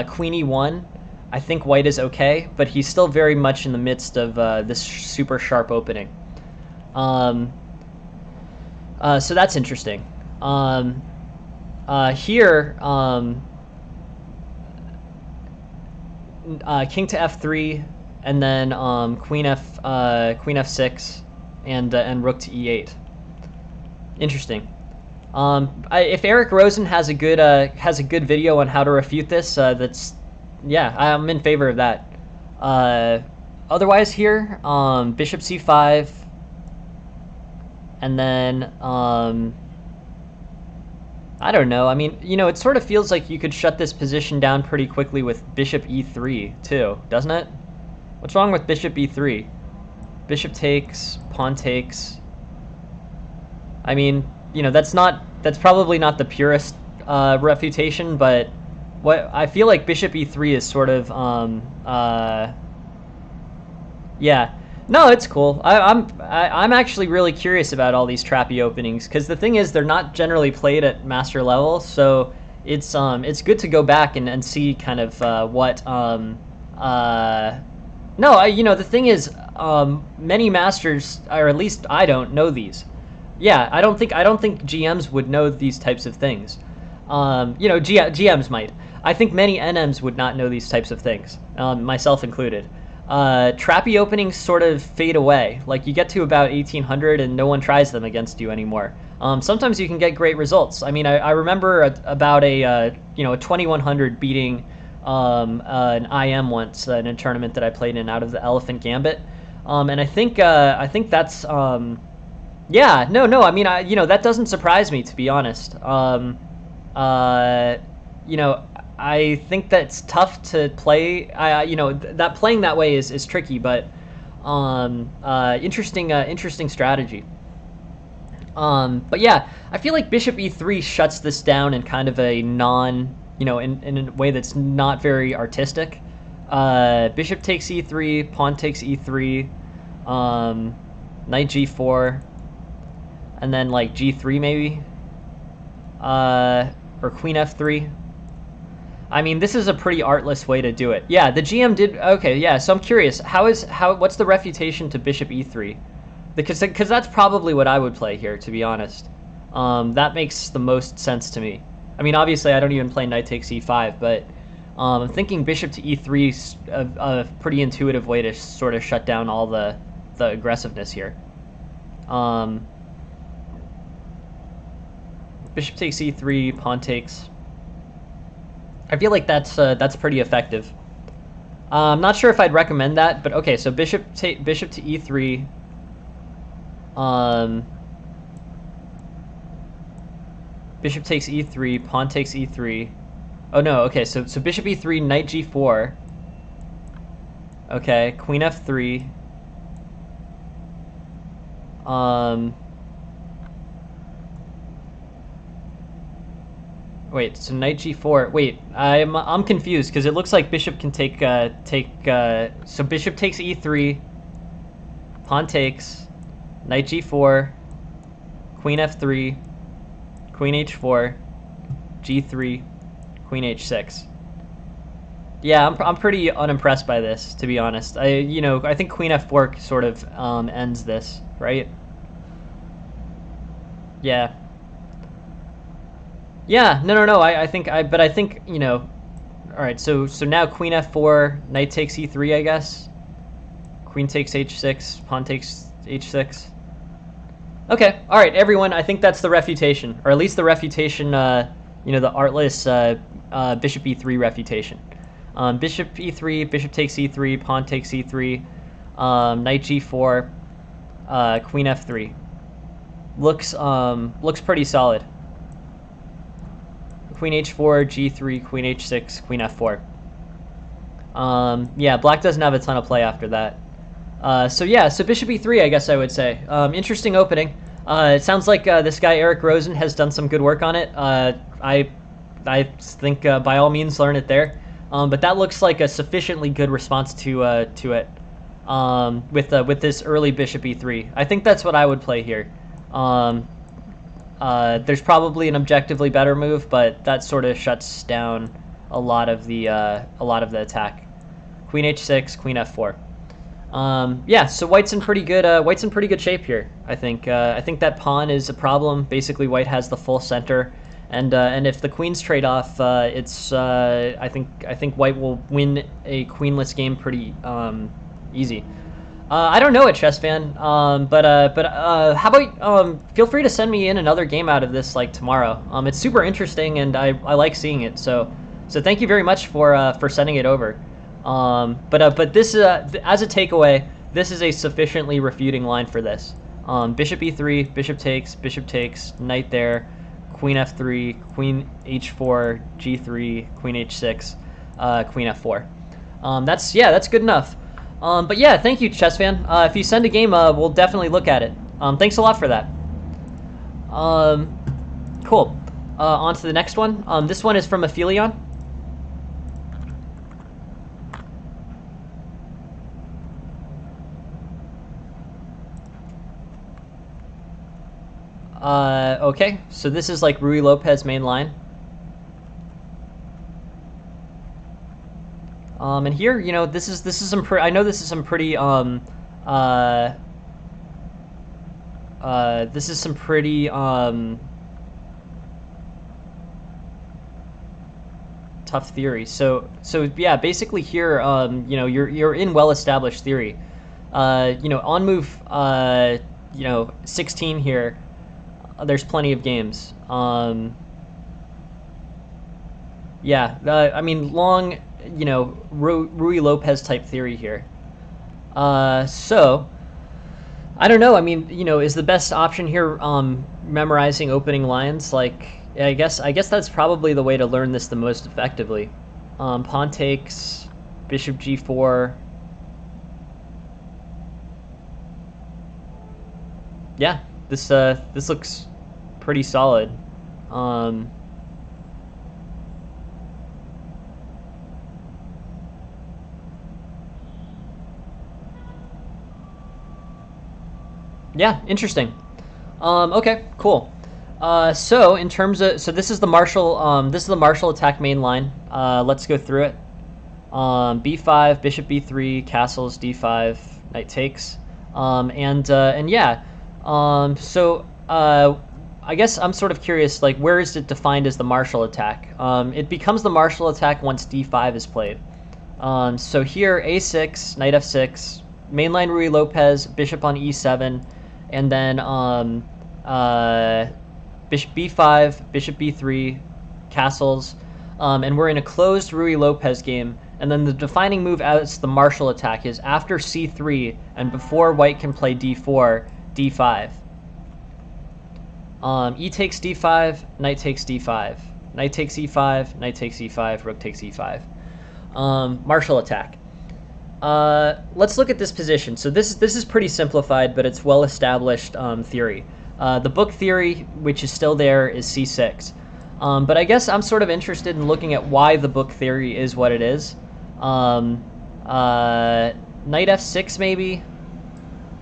queen e1, I think white is okay, but he's still very much in the midst of this super sharp opening. So that's interesting. Here, king to f3, and then queen f6, and rook to e8. Interesting. If Eric Rosen has a good video on how to refute this, yeah, I'm in favor of that. Otherwise here, bishop c5, and then I don't know. I mean, it sort of feels like you could shut this position down pretty quickly with bishop e3 too, doesn't it? What's wrong with bishop e3? Bishop takes, pawn takes. I mean, that's probably not the purest refutation, but what I feel like bishop e3 is sort of yeah. No, it's cool. I'm actually really curious about all these trappy openings, because the thing is, they're not generally played at master level, so it's good to go back and see kind of what no, the thing is, many masters, or at least I don't know these. Yeah, I don't think GMs would know these types of things. GMs might. I think many NMs would not know these types of things, myself included. Trappy openings sort of fade away. Like, you get to about 1800 and no one tries them against you anymore. Sometimes you can get great results. I mean, I remember about a 2100 beating an IM once in a tournament that I played in out of the Elephant Gambit, and I think that's yeah, no, I mean, that doesn't surprise me, to be honest. I think that's tough to play. That playing that way is tricky, but interesting strategy. But yeah, I feel like bishop e3 shuts this down in kind of a in a way that's not very artistic. Bishop takes e3, pawn takes e3, knight g4, and then like g3 maybe, or queen f3. I mean, this is a pretty artless way to do it. Yeah, the GM did okay. Yeah, so I'm curious, what's the refutation to bishop e3? Because that's probably what I would play here, to be honest. That makes the most sense to me. I mean, obviously, I don't even play knight takes e5, but I'm thinking bishop to e3 is a pretty intuitive way to sort of shut down all the aggressiveness here. Bishop takes e3, pawn takes. I feel like that's pretty effective. I'm not sure if I'd recommend that, but okay. So bishop to e3. Bishop takes e3, pawn takes e3. Oh no, okay. So bishop e3, knight g4. Okay, queen f3. Wait, so knight g4. Wait, I'm confused because it looks like bishop can so bishop takes e3, pawn takes, knight g4, queen f3, queen h4, g3, queen h6. Yeah, I'm pretty unimpressed by this, to be honest. I think queen f4 sort of ends this, right? Yeah. Yeah, no. But I think, all right, so now queen f4, knight takes e3, I guess. Queen takes h6, pawn takes h6. Okay, all right, everyone, I think that's the refutation, or at least the refutation, the artless bishop e3 refutation. Bishop e3, bishop takes e3, pawn takes e3, knight g4, queen f3. Looks pretty solid. Queen h4, g3, queen h6, queen f4. Yeah, black doesn't have a ton of play after that. So bishop e3, I guess I would say. Interesting opening. It sounds like this guy Eric Rosen has done some good work on it. I think by all means learn it there. But that looks like a sufficiently good response to it. With this early bishop e3, I think that's what I would play here. There's probably an objectively better move, but that sort of shuts down a lot of the attack. Queen h6, queen f4. Yeah, so white's in pretty good shape here. I think that pawn is a problem. Basically, white has the full center, and if the queens trade off, I think white will win a queenless game pretty easy. I don't know it, chess fan. But how about feel free to send me in another game out of this like tomorrow. It's super interesting and I like seeing it. So thank you very much for sending it over. But this as a takeaway, this is a sufficiently refuting line for this. Bishop e3, bishop takes, knight there, queen f3, queen h4, g3, queen h6, queen f4. That's good enough. But yeah, thank you, chess fan. If you send a game, we'll definitely look at it. Thanks a lot for that. Cool. On to the next one. This one is from Aphelion. Okay, so this is like Rui Lopez main line. And here, this is some I know this is some pretty this is some pretty tough theory. So yeah, basically here, you're in well-established theory. On move 16 here, there's plenty of games. Yeah, I mean long. Rui Lopez type theory here. So I don't know. I mean, is the best option here memorizing opening lines? Like, I guess that's probably the way to learn this the most effectively. Pawn takes, bishop g4. Yeah, this looks pretty solid. Yeah, interesting. Okay, cool. So in terms of this is the Marshall attack main line. Let's go through it. B5, bishop b3, castles, d5, knight takes, and yeah. I guess I'm sort of curious, like, where is it defined as the Marshall attack? It becomes the Marshall attack once d5 is played. So here a6, knight f6, mainline Rui Lopez, bishop on e7. And then bishop b5, bishop b3, castles, and we're in a closed Rui Lopez game. And then the defining move as the Marshall attack is after c3 and before white can play d4, d5. E takes d5, knight takes d5, knight takes e5, knight takes e5, rook takes e5. Marshall attack. Let's look at this position. So this is pretty simplified, but it's well-established theory. The book theory, which is still there, is c6. But I guess I'm sort of interested in looking at why the book theory is what it is. Um, Knight f6 maybe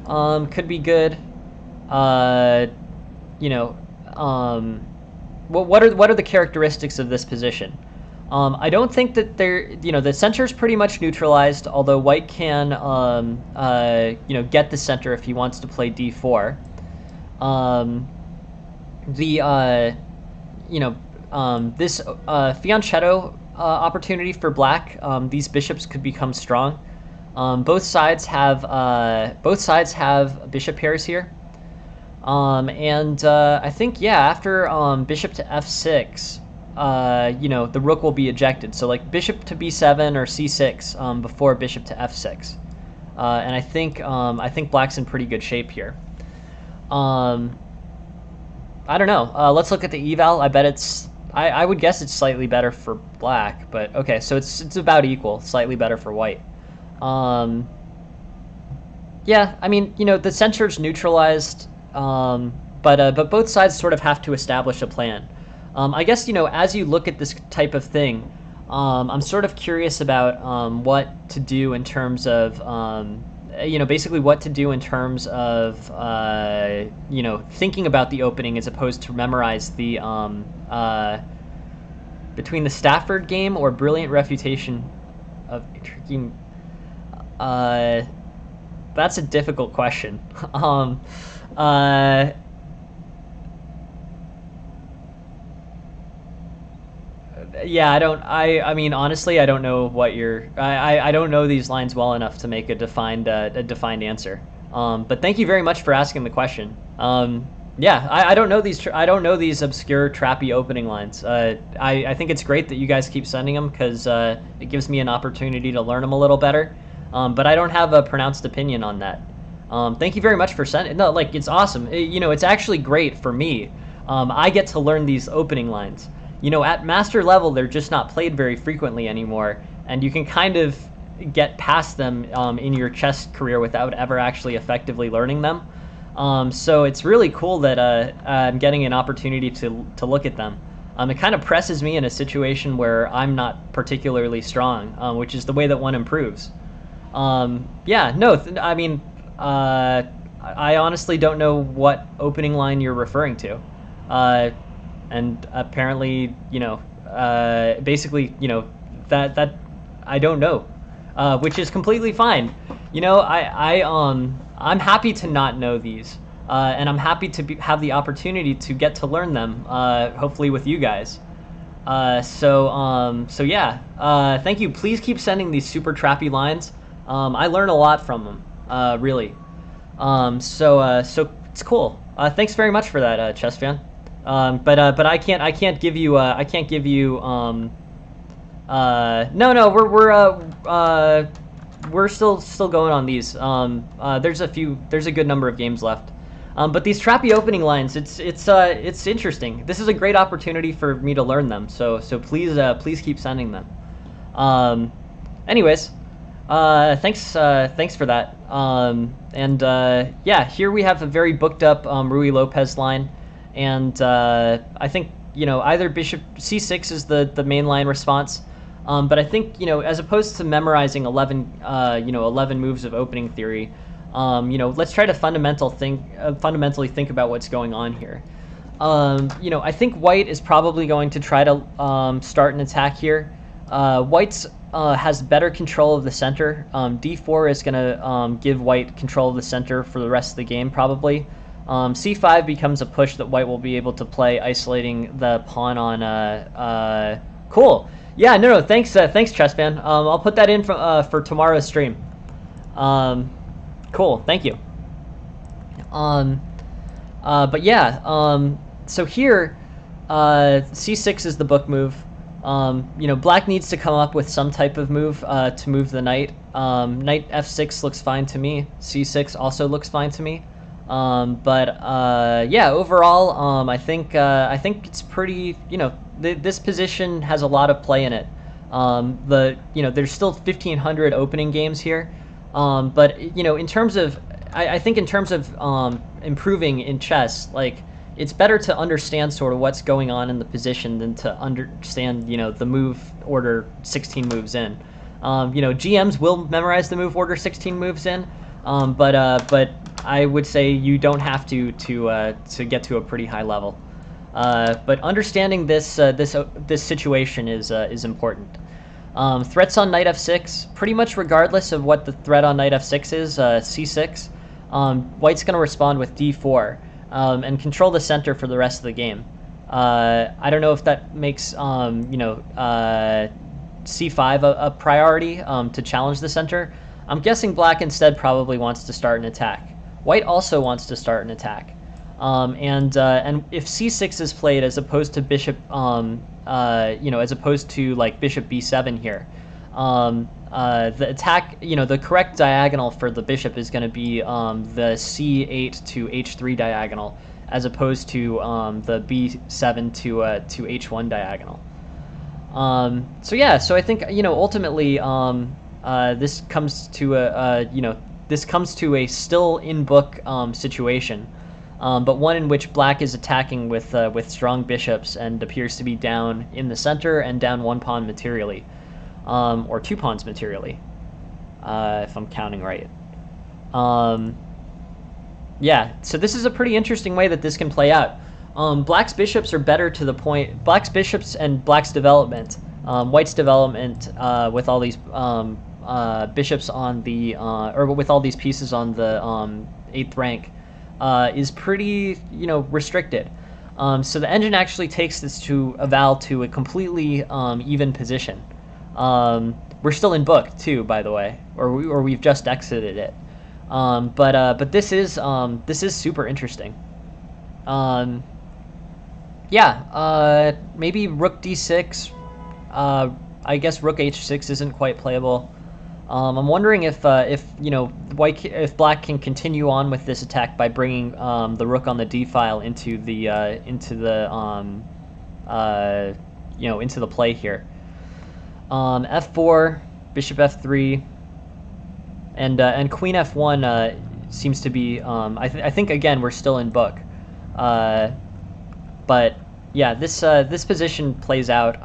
could be good. Uh, you know, um, what are the characteristics of this position? I don't think that the center is pretty much neutralized, although white can, get the center if he wants to play d4. The, this fianchetto opportunity for black, these bishops could become strong. Both sides have bishop pairs here. I think, yeah, after bishop to f6, the rook will be ejected. So like bishop to b7 or c6 before bishop to f6. And I think black's in pretty good shape here. I don't know. Let's look at the eval. I bet I would guess it's slightly better for black, but okay, so it's about equal, slightly better for white. Yeah, I mean, the center's neutralized, but both sides sort of have to establish a plan. I guess, as you look at this type of thing, I'm sort of curious about what to do in terms of, basically what to do in terms of, thinking about the opening as opposed to memorize the, between the Stafford game or brilliant refutation of tricky. That's a difficult question. Yeah, I mean, honestly, I don't know what I don't know these lines well enough to make a defined answer. But thank you very much for asking the question. Yeah, I don't know these obscure trappy opening lines. I think it's great that you guys keep sending them because it gives me an opportunity to learn them a little better. But I don't have a pronounced opinion on that. Thank you very much for sending. No, like, it's awesome. It's actually great for me. I get to learn these opening lines. At master level, they're just not played very frequently anymore, and you can kind of get past them in your chess career without ever actually effectively learning them. So it's really cool that I'm getting an opportunity to look at them. It kind of presses me in a situation where I'm not particularly strong, which is the way that one improves. Yeah, no, I mean, I honestly don't know what opening line you're referring to. And apparently, basically, that I don't know, which is completely fine. I'm happy to not know these, and I'm happy to have the opportunity to get to learn them, hopefully with you guys. So yeah, thank you. Please keep sending these super trappy lines. I learn a lot from them, really. So it's cool. Thanks very much for that, Chess Fan. But I can't give you no, we're still going on these. There's a good number of games left. But these trappy opening lines, it's interesting. This is a great opportunity for me to learn them. So please keep sending them. Anyways, thanks for that. Yeah, here we have a very booked up Rui Lopez line. And I think, either bishop c6 is the main line response. But I think, as opposed to memorizing 11 moves of opening theory, let's try to fundamentally think about what's going on here. I think white is probably going to try to start an attack here. White's has better control of the center. d4 is going to give white control of the center for the rest of the game, probably. c5 becomes a push that white will be able to play, isolating the pawn on. Cool. Yeah, no, thanks, Chess Fan. I'll put that in for tomorrow's stream. Cool, thank you. But yeah, so here, c6 is the book move. Black needs to come up with some type of move to move the knight. Knight f6 looks fine to me. c6 also looks fine to me. Yeah, overall, I think it's pretty, this position has a lot of play in it. There's still 1,500 opening games here. But, in terms of, I think in terms of improving in chess, like, it's better to understand sort of what's going on in the position than to understand, the move order 16 moves in. GMs will memorize the move order 16 moves in, but I would say you don't have to get to a pretty high level. But understanding this situation is important. Threats on knight f6, pretty much regardless of what the threat on knight f6 is, c6, white's going to respond with d4 and control the center for the rest of the game. I don't know if that makes c5 a priority to challenge the center. I'm guessing black instead probably wants to start an attack. White also wants to start an attack. And if c6 is played as opposed to bishop, as opposed to like bishop b7 here, the attack, the correct diagonal for the bishop is going to be the c8 to h3 diagonal, as opposed to the b7 to h1 diagonal. So I think ultimately this comes to a still in book situation. But one in which black is attacking with strong bishops and appears to be down in the center and down one pawn materially, or two pawns materially, if I'm counting right. So this is a pretty interesting way that this can play out. Black's bishops are better to the point. Black's bishops and black's development, white's development with all these bishops on the or with all these pieces on the 8th rank. Is pretty, restricted. So the engine actually takes this to eval to a completely even position. We're still in book too, by the way, or we've just exited it. But this is super interesting. Maybe rook d6. I guess rook h6 isn't quite playable. I'm wondering if black can continue on with this attack by bringing the rook on the d file into the play here. F4, bishop f3, and queen f1 seems to be. I think again we're still in book, but yeah, this position plays out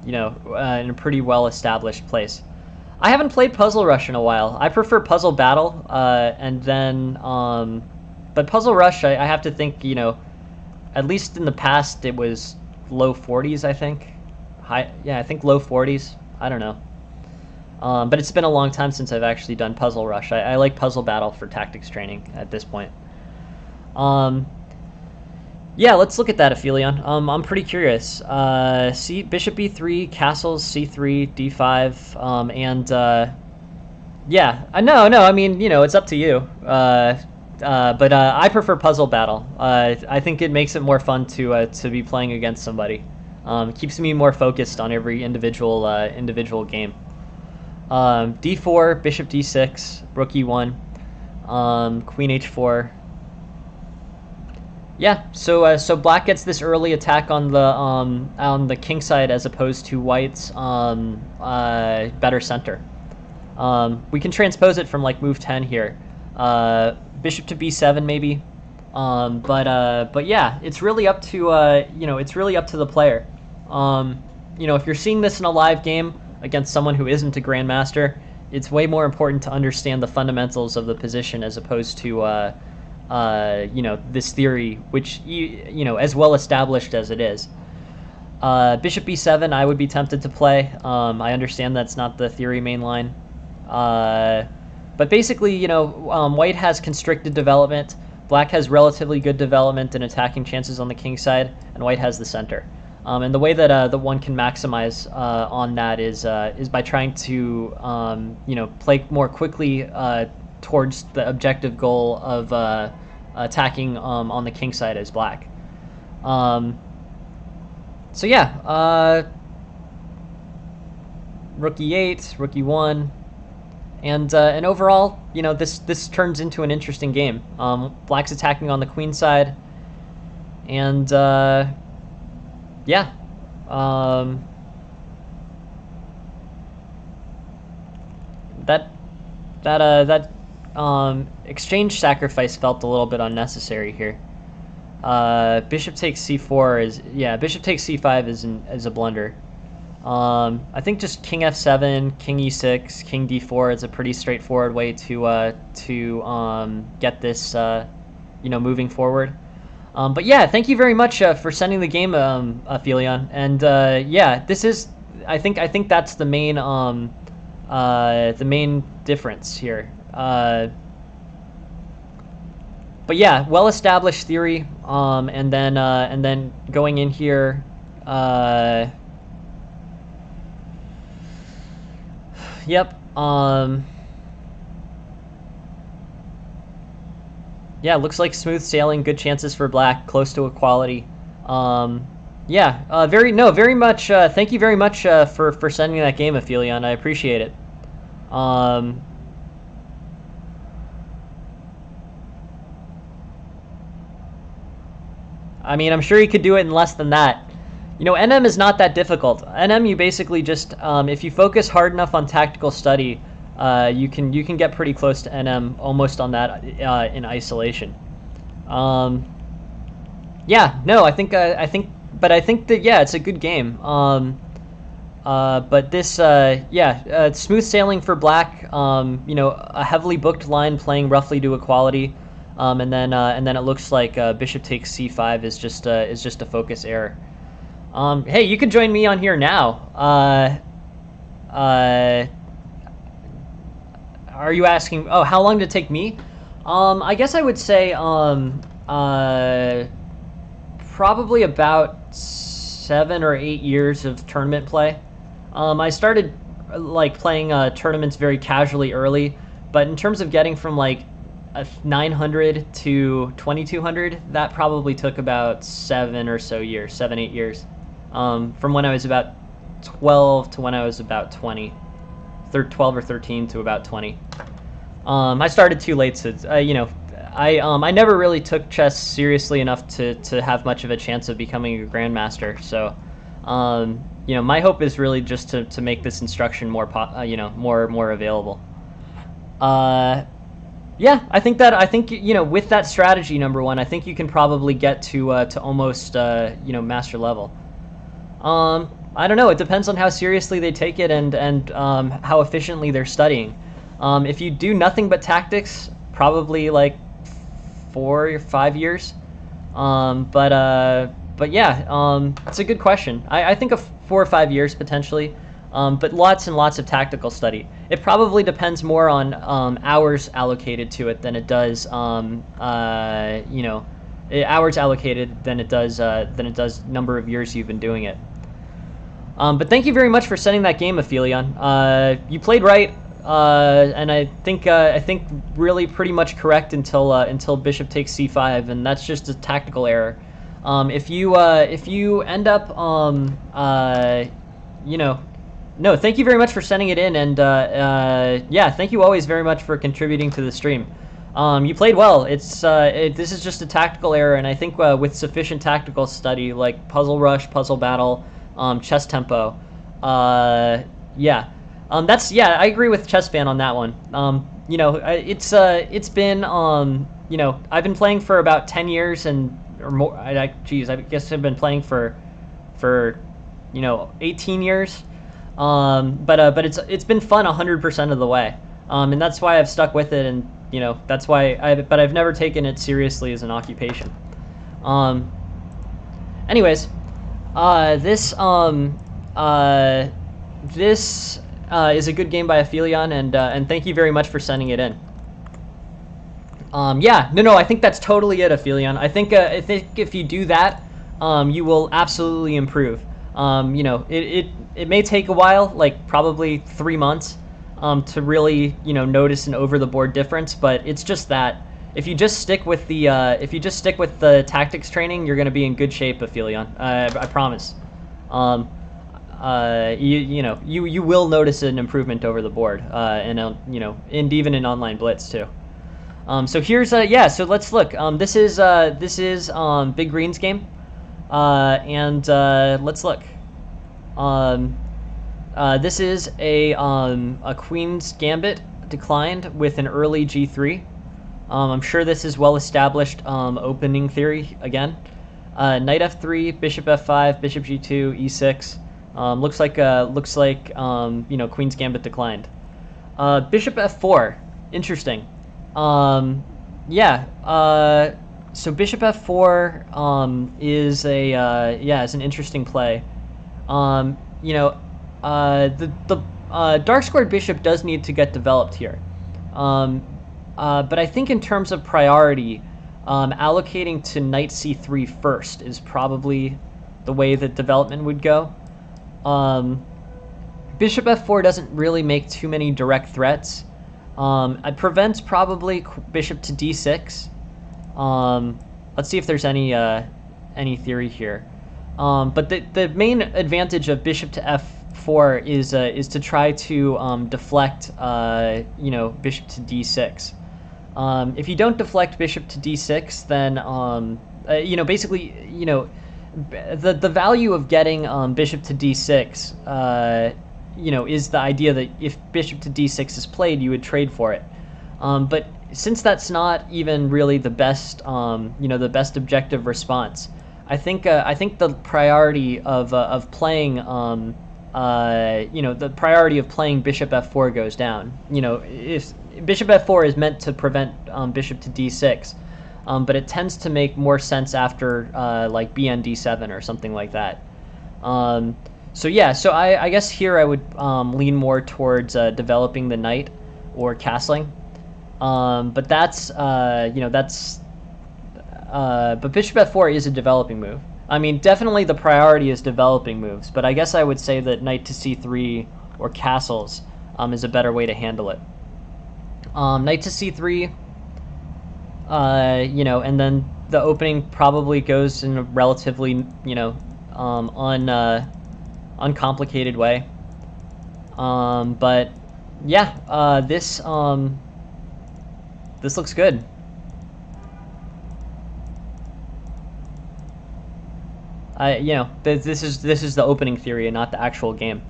in a pretty well established place. I haven't played Puzzle Rush in a while. I prefer Puzzle Battle, and then, but Puzzle Rush, I have to think, at least in the past it was low 40s, I think. I think low 40s. I don't know. But it's been a long time since I've actually done Puzzle Rush. I like Puzzle Battle for tactics training at this point. Let's look at that, Aphelion. I'm pretty curious. Bishop b3, castles, c3, d5, no, I mean, it's up to you. But I prefer Puzzle Battle. I think it makes it more fun to be playing against somebody. It keeps me more focused on every individual game. d4, bishop d6, rook e1, queen h4. Yeah, so black gets this early attack on the king side as opposed to white's better center. We can transpose it from like move 10 here, bishop to b7 maybe, but yeah, it's really up to the player. If you're seeing this in a live game against someone who isn't a grandmaster, it's way more important to understand the fundamentals of the position as opposed to this theory, which, as well established as it is. Bishop b7, I would be tempted to play. I understand that's not the theory main line. But basically, white has constricted development, black has relatively good development and attacking chances on the king side, and white has the center. And the way that the one can maximize on that is by trying to, play more quickly towards the objective goal of attacking on the king side as black. Rook e8, rook e1, and overall, this turns into an interesting game. Black's attacking on the queen side, and that exchange sacrifice felt a little bit unnecessary here. Bishop takes c4 is, yeah, bishop takes c5 is a blunder. I think just king f7, king e6, king d4 is a pretty straightforward way to get this moving forward. But yeah, thank you very much for sending the game, Aphelion. And yeah, this is, I think that's the main difference here. But yeah, well-established theory, and then going in here, yep, yeah, looks like smooth sailing, good chances for black, close to equality. Yeah, very much, thank you very much for sending that game, Aphelion. I appreciate it. I mean, I'm sure you could do it in less than that. You know, NM is not that difficult. NM, you basically just, if you focus hard enough on tactical study, you can get pretty close to NM almost on that in isolation. Yeah, no, I think that, yeah, it's a good game. But this, yeah, smooth sailing for black. You know, a heavily booked line playing roughly to equality. And then it looks like bishop takes c5 is just a focus error. Hey, you can join me on here now. Are you asking? Oh, how long did it take me? I guess I would say probably about 7 or 8 years of tournament play. I started like playing tournaments very casually early, but in terms of getting from like 900 to 2200, that probably took about 7 or so years, 7, 8 years, from when I was about 12 to when I was about 20, 12 or 13 to about 20. I started too late, so you know, I never really took chess seriously enough to have much of a chance of becoming a grandmaster. So you know, my hope is really just to make this instruction more more available. Yeah, I think you know, with that strategy, number one, I think you can probably get to almost you know, master level. I don't know. It depends on how seriously they take it and how efficiently they're studying. If you do nothing but tactics, probably like 4 or 5 years. But yeah, it's a good question. I think of 4 or 5 years potentially. But lots and lots of tactical study. It probably depends more on hours allocated to it than it does, you know, hours allocated than it does number of years you've been doing it. But thank you very much for sending that game, Aphelion. You played right, and I think really pretty much correct until bishop takes c5, and that's just a tactical error. If you end up you know. No, thank you very much for sending it in, and yeah, thank you always very much for contributing to the stream. You played well. This is just a tactical error, and I think with sufficient tactical study, like puzzle rush, puzzle battle, chess tempo, yeah, I agree with Chess Fan on that one. You know, it's been you know, I've been playing for about 10 years or more. Geez, I guess I've been playing for you know, 18 years. But it's been fun 100% of the way, and that's why I've stuck with it, and you know, that's why I've never taken it seriously as an occupation. Anyways, this is a good game by Aphelion, and thank you very much for sending it in. Yeah, no, I think that's totally it, Aphelion. I think if you do that, you will absolutely improve. You know, it may take a while, like probably 3 months, to really, you know, notice an over-the-board difference. But it's just that if you just stick with the tactics training, you're going to be in good shape, Aphelion. I promise. You know, you will notice an improvement over the board, and you know, and even in online blitz too. So here's yeah. So let's look. This is Big Green's game. And let's look. This is a Queen's Gambit declined with an early g3. I'm sure this is well established opening theory again. Knight f3, bishop f5, bishop g2, e6. Looks like Queen's Gambit declined. Bishop f4, interesting. Yeah. So bishop f4 is an interesting play. Um, you know, the dark squared bishop does need to get developed here. But I think in terms of priority, allocating to knight c3 first is probably the way that development would go. Bishop f4 doesn't really make too many direct threats. It prevents probably bishop to d6. Let's see if there's any theory here. But the main advantage of bishop to f4 is to try to deflect bishop to d6. If you don't deflect bishop to d6, then the value of getting bishop to d6 is the idea that if bishop to d6 is played, you would trade for it. But since that's not even really the best the best objective response, I think the priority of playing the priority of playing bishop f4 goes down. If bishop f4 is meant to prevent bishop to d6, but it tends to make more sense after like bn d7 or something like that. So I guess here I would lean more towards developing the knight or castling. But but bishop f4 is a developing move. I mean, definitely the priority is developing moves, but I guess I would say that knight to c3 or castles is a better way to handle it. Knight to c3, and then the opening probably goes in a relatively, uncomplicated way. But yeah, this looks good. This is the opening theory and not the actual game.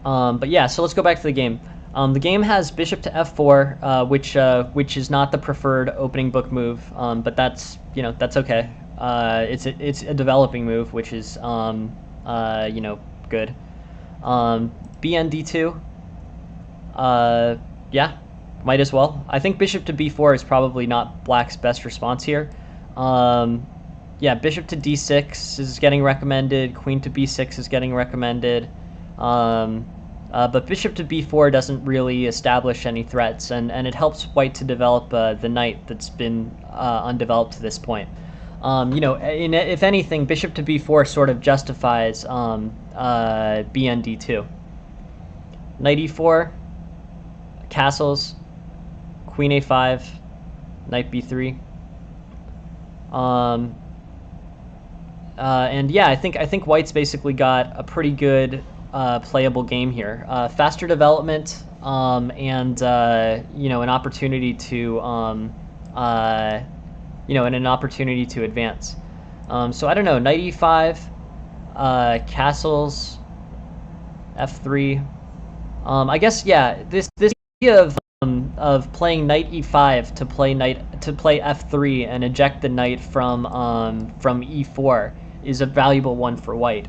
But yeah, so let's go back to the game. The game has bishop to f4, which is not the preferred opening book move, but that's okay. It's a developing move, which is good. Bn d2. Yeah, might as well. I think bishop to b4 is probably not black's best response here. Yeah, bishop to d6 is getting recommended. Queen to b6 is getting recommended. But bishop to b4 doesn't really establish any threats, and it helps white to develop the knight that's been undeveloped to this point. If anything, bishop to b4 sort of justifies bn d2. Knight e4, castles, queen a5, knight b3. And yeah, I think white's basically got a pretty good playable game here. Faster development, and an opportunity to advance. So I don't know, knight e5, castles, f3. I guess this idea of playing knight e5 to play f3 and eject the knight from e4 is a valuable one for white.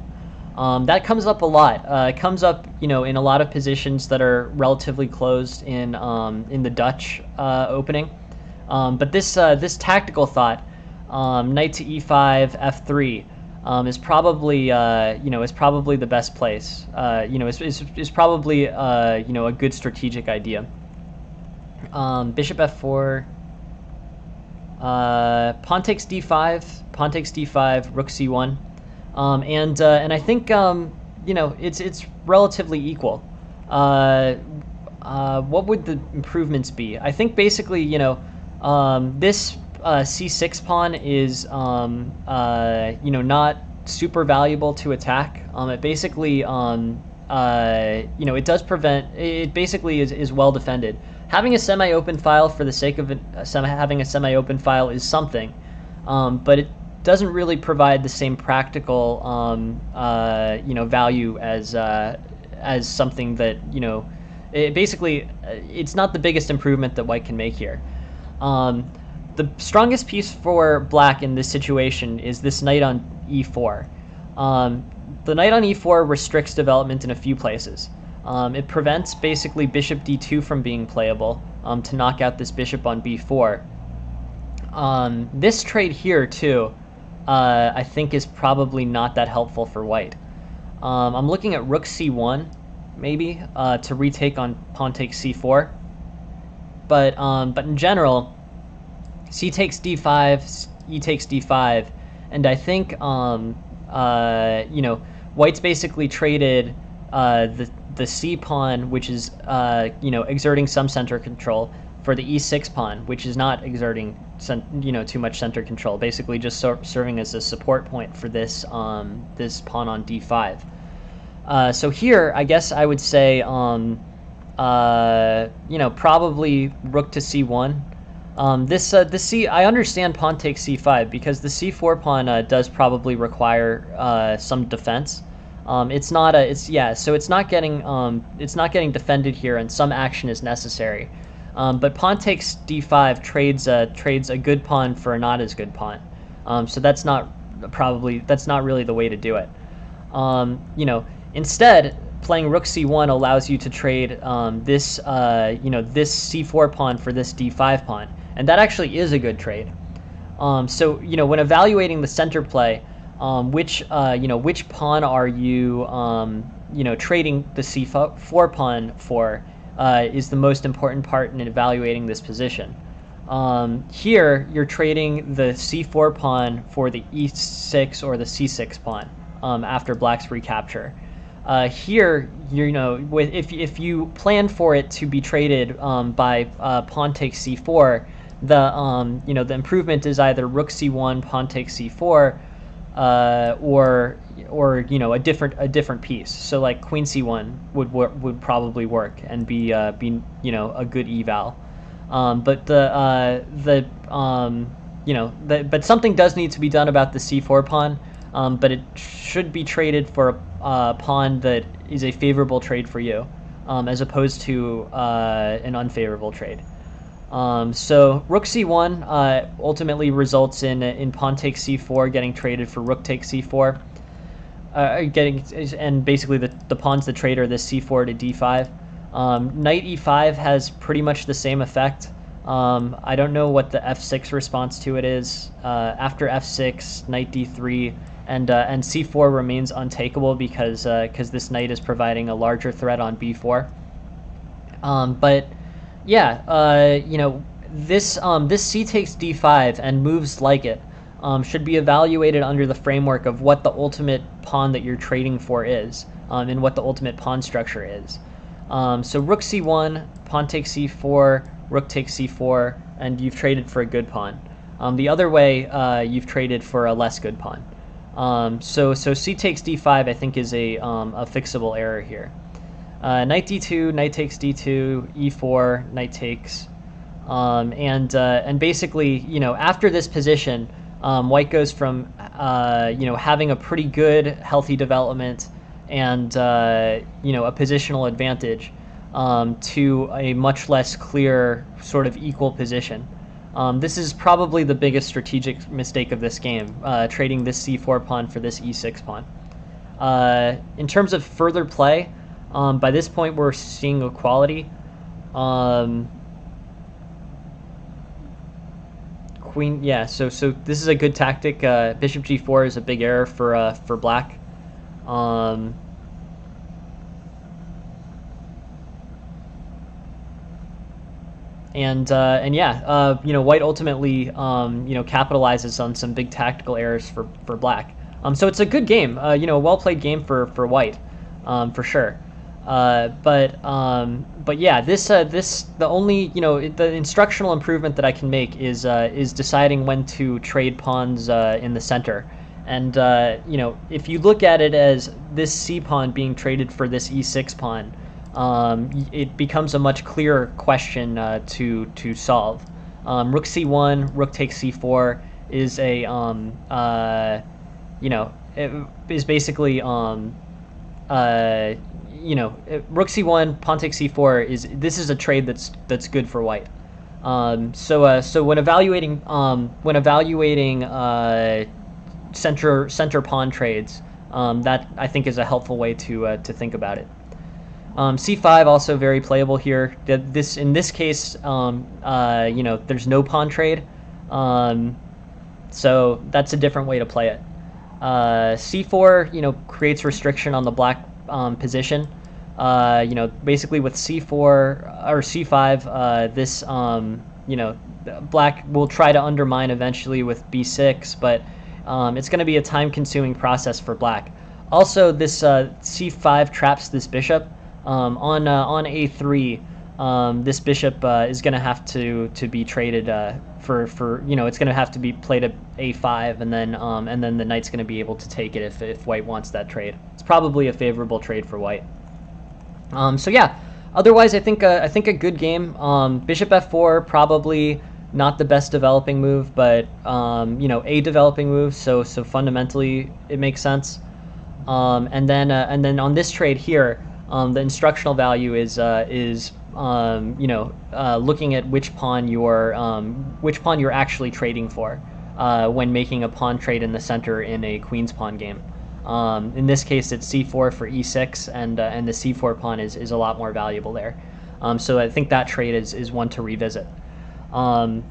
That comes up a lot. It comes up, in a lot of positions that are relatively closed in the Dutch opening. But this tactical thought, knight to e5, f3, is probably the best place. Is probably a good strategic idea. Bishop f4. Pawn takes d5, rook c1. And I think it's relatively equal. What would the improvements be? I think basically this c6 pawn is not super valuable to attack. It basically it does prevent. It basically is well defended. Having a semi-open file for the sake of having a semi-open file is something, but it doesn't really provide the same practical value as something that it's not the biggest improvement that white can make here. the strongest piece for black in this situation is this knight on e4. The knight on e4 restricts development in a few places. It prevents basically bishop d2 from being playable to knock out this bishop on b4. This trade here too, I think is probably not that helpful for white. I'm looking at rook c1 maybe to retake on pawn takes c4, but in general, c takes d5, e takes d5, and I think you know, white's basically traded the c pawn, which is you know, exerting some center control, for the e6 pawn, which is not exerting you know, too much center control, basically just serving as a support point for this this pawn on d5. So here, I guess I would say, you know, probably rook to c1. I understand pawn takes c5 because the c4 pawn does probably require some defense. It's not so it's not getting defended here, and some action is necessary. But pawn takes d5 trades a good pawn for a not as good pawn. So that's not really the way to do it. You know, instead, playing rook c1 allows you to trade this you know, this c4 pawn for this d5 pawn, and that actually is a good trade. So you know, when evaluating the center play, which you know, which pawn are you you know, trading the c4 pawn for is the most important part in evaluating this position. Here, you're trading the c4 pawn for the e6 or the c6 pawn after black's recapture. Here, you know, if you plan for it to be traded by pawn takes c4, the you know, the improvement is either rook c1, pawn takes c4, or you know, a different piece. So like queen c1 would probably work and be you know, a good eval. But you know, but something does need to be done about the c4 pawn. But it should be traded for a pawn that is a favorable trade for you, as opposed to an unfavorable trade. So rook c1 ultimately results in pawn takes c4 getting traded for rook takes c4, and basically the pawns that trade are this c4 to d5. Knight e5 has pretty much the same effect. I don't know what the f6 response to it is. After f6, knight d3, and c4 remains untakeable because this knight is providing a larger threat on b4. But yeah, you know, this c takes d5 and moves like it should be evaluated under the framework of what the ultimate pawn that you're trading for is, and what the ultimate pawn structure is. So rook c1, pawn takes c4, rook takes c4, and you've traded for a good pawn. The other way, you've traded for a less good pawn. So c takes d5 I think is a fixable error here. Knight d2, knight takes d2, e4, knight takes, and basically, you know, after this position, white goes from you know, having a pretty good healthy development and you know, a positional advantage to a much less clear sort of equal position. This is probably the biggest strategic mistake of this game, trading this c4 pawn for this e6 pawn. In terms of further play, by this point we're seeing equality. Queen, yeah. So this is a good tactic. Bishop g4 is a big error for black. And yeah, you know, white ultimately, you know, capitalizes on some big tactical errors for black. So it's a good game, you know, a well-played game for white, for sure. But yeah, the only, you know, the instructional improvement that I can make is deciding when to trade pawns in the center. And you know, if you look at it as this c pawn being traded for this e6 pawn, it becomes a much clearer question to solve. Rook c1, rook takes c4 is a you know, it is basically you know, rook c1, pawn takes c4 this is a trade that's good for white. So when evaluating center pawn trades, that I think is a helpful way to think about it. C5 also very playable here. This in this case, there's no pawn trade, so that's a different way to play it. C4, creates restriction on the black position. Basically with C4 or C5, this black will try to undermine eventually with B6, but it's going to be a time-consuming process for black. Also, this C5 traps this bishop. On A3, this bishop is going to have to be traded for it's going to have to be played at A5, and then the knight's going to be able to take it if white wants that trade. It's probably a favorable trade for white. So yeah, otherwise I think a good game. Bishop F4 probably not the best developing move, but a developing move. So fundamentally it makes sense. And then on this trade here. The instructional value is looking at which pawn you're actually trading for when making a pawn trade in the center in a queen's pawn game. In this case, it's c4 for e6, and the c4 pawn is a lot more valuable there. So I think that trade is one to revisit. No,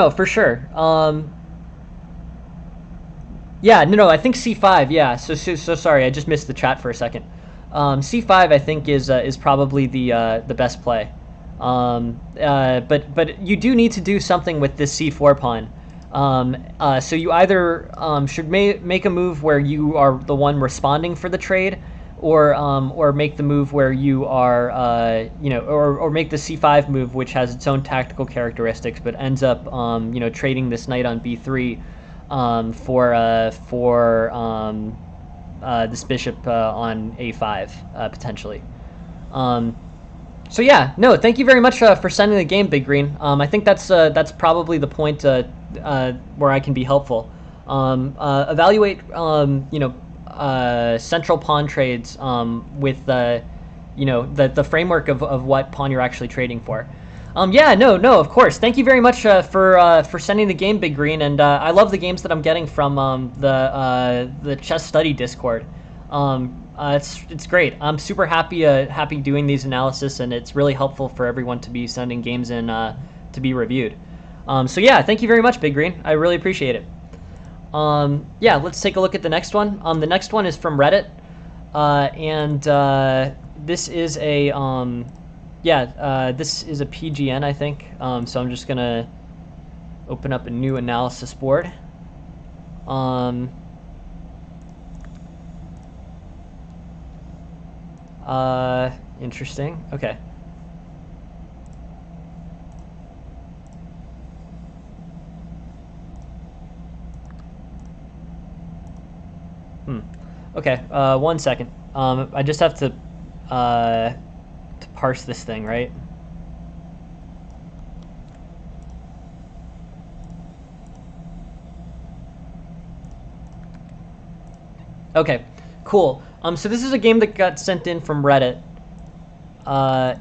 for sure. I think c5. Yeah, so sorry, I just missed the chat for a second. C5 I think is probably the best play. But you do need to do something with this c4 pawn. So you either should make a move where you are the one responding for the trade, or make the move where you are or make the c5 move, which has its own tactical characteristics, but ends up trading this knight on b3. For this bishop on a5 potentially. So yeah, no, thank you very much for sending the game, Big Green. I think that's probably the point where I can be helpful. Evaluate central pawn trades with the framework of what pawn you're actually trading for. Of course. Thank you very much for sending the game, Big Green, and I love the games that I'm getting from the chess study Discord. It's great. I'm super happy doing these analysis, and it's really helpful for everyone to be sending games in to be reviewed. So yeah, thank you very much, Big Green. I really appreciate it. Let's take a look at the next one. The next one is from Reddit, and this is a this is a PGN, I think. So I'm just gonna open up a new analysis board. Interesting. Okay. Okay. 1 second. I just have to parse this thing, right? Okay, cool. So this is a game that got sent in from Reddit. Oh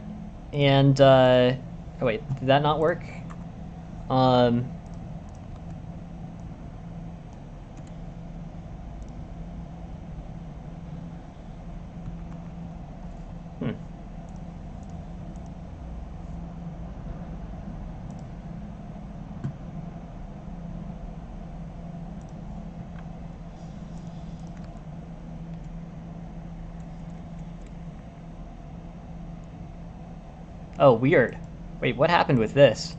wait, did that not work? Oh, weird. Wait, what happened with this?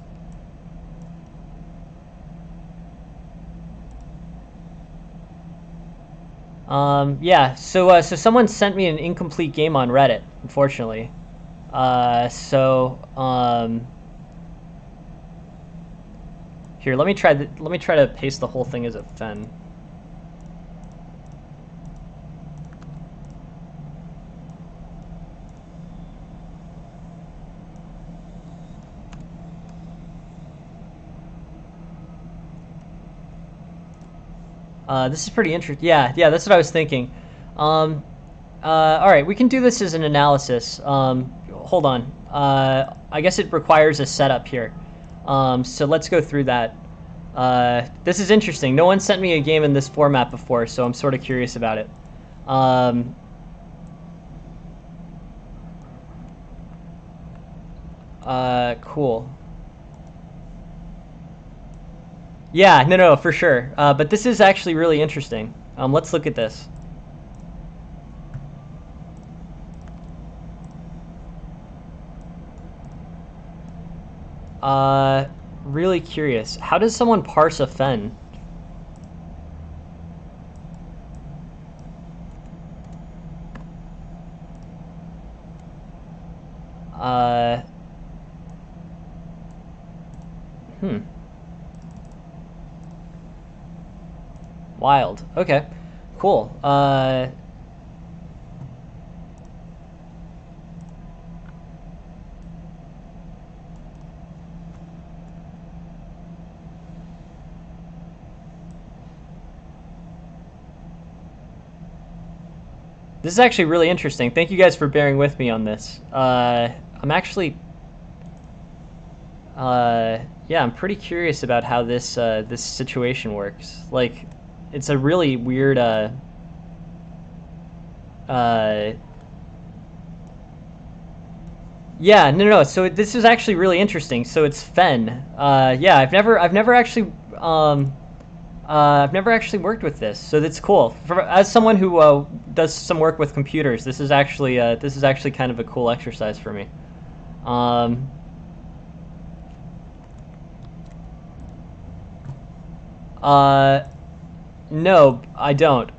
So someone sent me an incomplete game on Reddit, unfortunately. Here, let me try to paste the whole thing as a fen. This is pretty interesting. Yeah, that's what I was thinking. All right, we can do this as an analysis. Hold on. I guess it requires a setup here. So let's go through that. This is interesting. No one sent me a game in this format before, so I'm sort of curious about it. Cool. Yeah, no, for sure. But this is actually really interesting. Let's look at this. Really curious. How does someone parse a fen? Wild. Okay. Cool. This is actually really interesting. Thank you guys for bearing with me on this. I'm actually, yeah, I'm pretty curious about how this this situation works. Like, it's a really weird, yeah, no. So this is actually really interesting. So it's fen. Yeah, I've never actually worked with this, so that's cool. As someone who does some work with computers, this is actually kind of a cool exercise for me. No, I don't.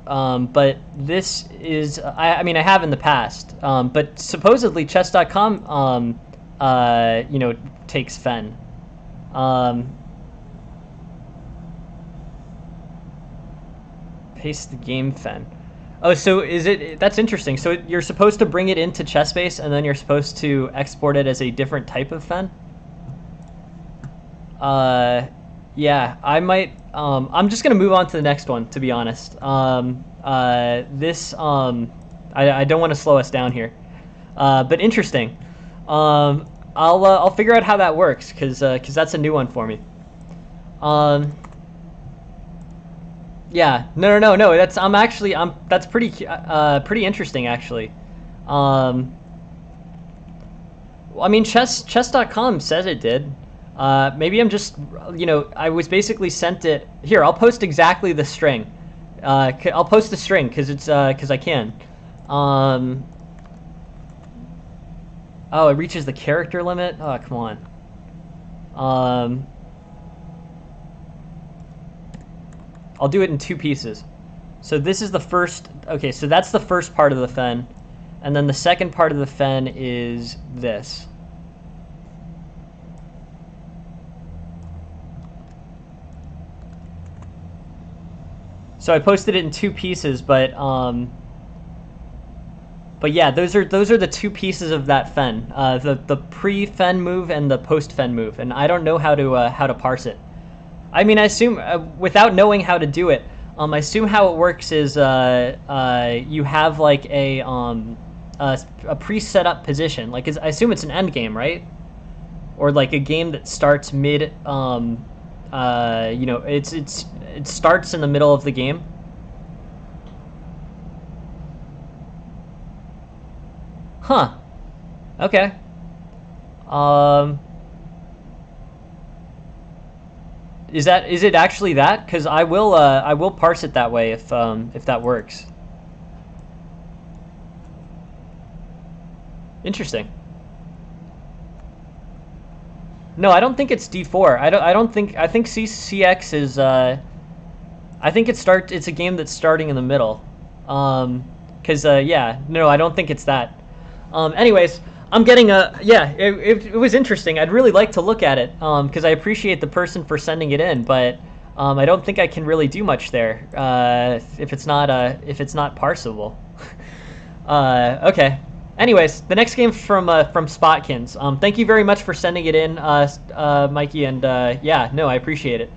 But this is, I mean, I have in the past. But supposedly chess.com, you know, takes fen. Paste the game fen. Oh, so that's interesting. So you're supposed to bring it into ChessBase and then you're supposed to export it as a different type of fen? Yeah, I might, I'm just gonna move on to the next one, to be honest. This, I don't want to slow us down here. But interesting. I'll figure out how that works, cause that's a new one for me. Yeah, no. That's pretty interesting actually. I mean, chess.com says it did. Maybe I'm just, you know, I was basically sent it. Here, I'll post exactly the string. I'll post the string because I can. Oh, it reaches the character limit. Oh, come on. I'll do it in two pieces. So this is the first. Okay, so that's the first part of the fen, and then the second part of the fen is this. So I posted it in two pieces, but yeah, those are the two pieces of that fen, the pre-fen move and the post-fen move, and I don't know how to parse it. I mean, I assume without knowing how to do it, I assume how it works is you have like a pre-set up position, like I assume it's an end game, right? Or like a game that starts mid, you know, it starts in the middle of the game. Huh. Okay. Is it actually that? Because I will parse it that way if that works. Interesting. No, I don't think it's D4. I think CX is I think it's a game that's starting in the middle. Yeah, no, I don't think it's that. Anyways, I'm getting yeah, it was interesting. I'd really like to look at it because I appreciate the person for sending it in, but I don't think I can really do much there if it's not parsable. Okay. Anyways, the next game from Spotkins. Thank you very much for sending it in, Mikey, and yeah, no, I appreciate it.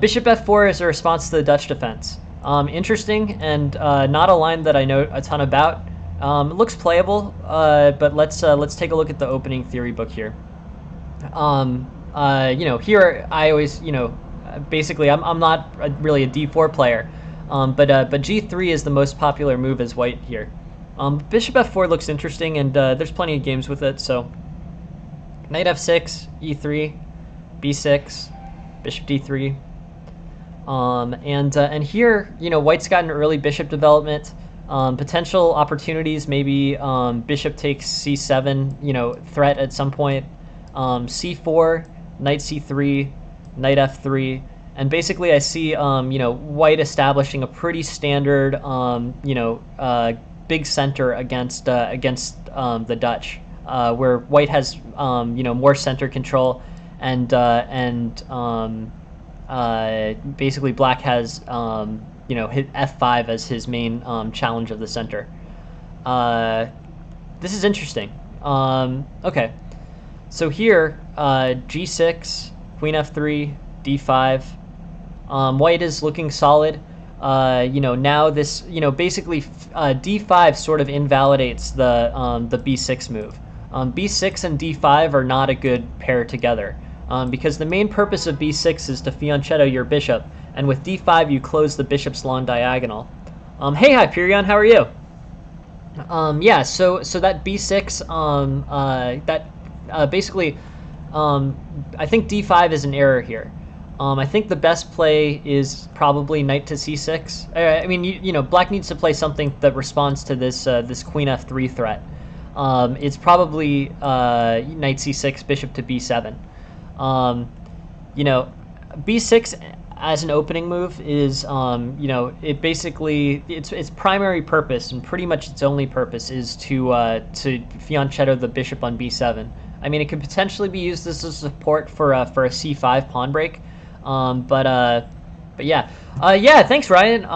Bishop f4 is a response to the Dutch defense. Interesting, and not a line that I know a ton about. It looks playable, but let's take a look at the opening theory book here. Here I always, basically I'm not really a d4 player, but g3 is the most popular move as white here. Bishop f4 looks interesting, and there's plenty of games with it. So knight f6, e3, b6, bishop d3. And here, white's got an early bishop development. Potential opportunities, maybe bishop takes c7, threat at some point. C4, knight c3, knight f3, and basically I see white establishing a pretty standard big center against the Dutch, where white has more center control, and basically black has hit f5 as his main challenge of the center. This is interesting. Okay. So here, g6, queen f3, d5. White is looking solid. Now this, basically d5 sort of invalidates the b6 move. b6 and d5 are not a good pair together, because the main purpose of b6 is to fianchetto your bishop, and with d5 you close the bishop's long diagonal. Hey Hyperion, how are you? Yeah, so that b6, basically, I think d5 is an error here. I think the best play is probably knight to c6. I mean, black needs to play something that responds to this this queen f3 threat. It's probably knight c6, bishop to b7. B6 as an opening move is, it basically, its primary purpose and pretty much its only purpose is to fianchetto the bishop on b7. I mean, it could potentially be used as a support for a c5 pawn break, but yeah, yeah. Thanks, Ryan.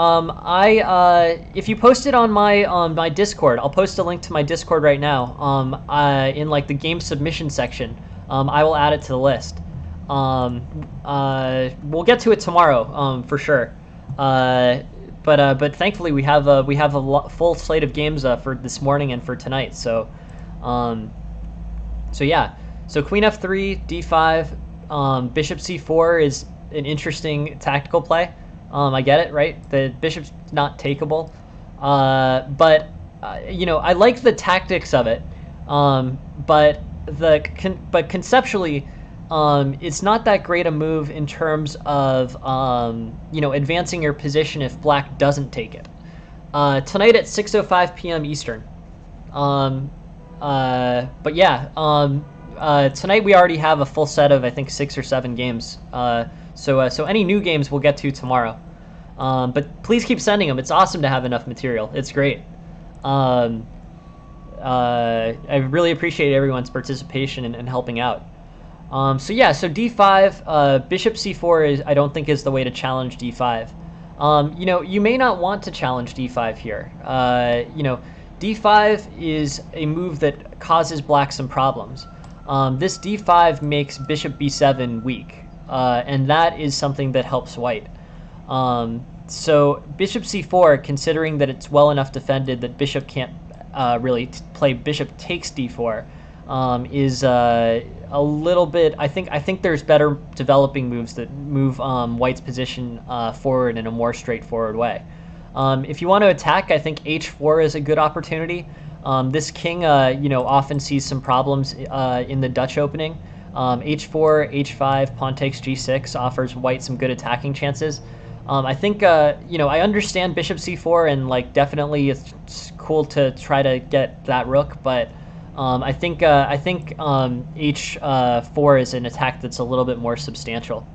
If you post it on my Discord, I'll post a link to my Discord right now. In like the game submission section, I will add it to the list. We'll get to it tomorrow, for sure. But thankfully we have a full slate of games for this morning and for tonight. So yeah. So queen f3, d5, bishop c4 is an interesting tactical play. I get it, right? The bishop's not takeable, but I like the tactics of it. But conceptually, it's not that great a move in terms of advancing your position if black doesn't take it. Tonight at 6:05 p.m. Eastern. But yeah, tonight we already have a full set of, I think, 6 or 7 games. So any new games we'll get to tomorrow. But please keep sending them. It's awesome to have enough material. It's great. I really appreciate everyone's participation and helping out. So yeah, so d5, bishop c4 is, I don't think, is the way to challenge d5. You may not want to challenge d5 here. d5 is a move that causes black some problems. This d5 makes bishop b7 weak, and that is something that helps white. So bishop c4, considering that it's well enough defended that bishop can't really play bishop takes d4, is a little bit. I think there's better developing moves that move white's position forward in a more straightforward way. If you want to attack, I think h4 is a good opportunity. This king, often sees some problems in the Dutch opening. H4, h5, pawn takes g6 offers white some good attacking chances. I think, I understand bishop c4, and definitely it's cool to try to get that rook, but I think h4 is an attack that's a little bit more substantial.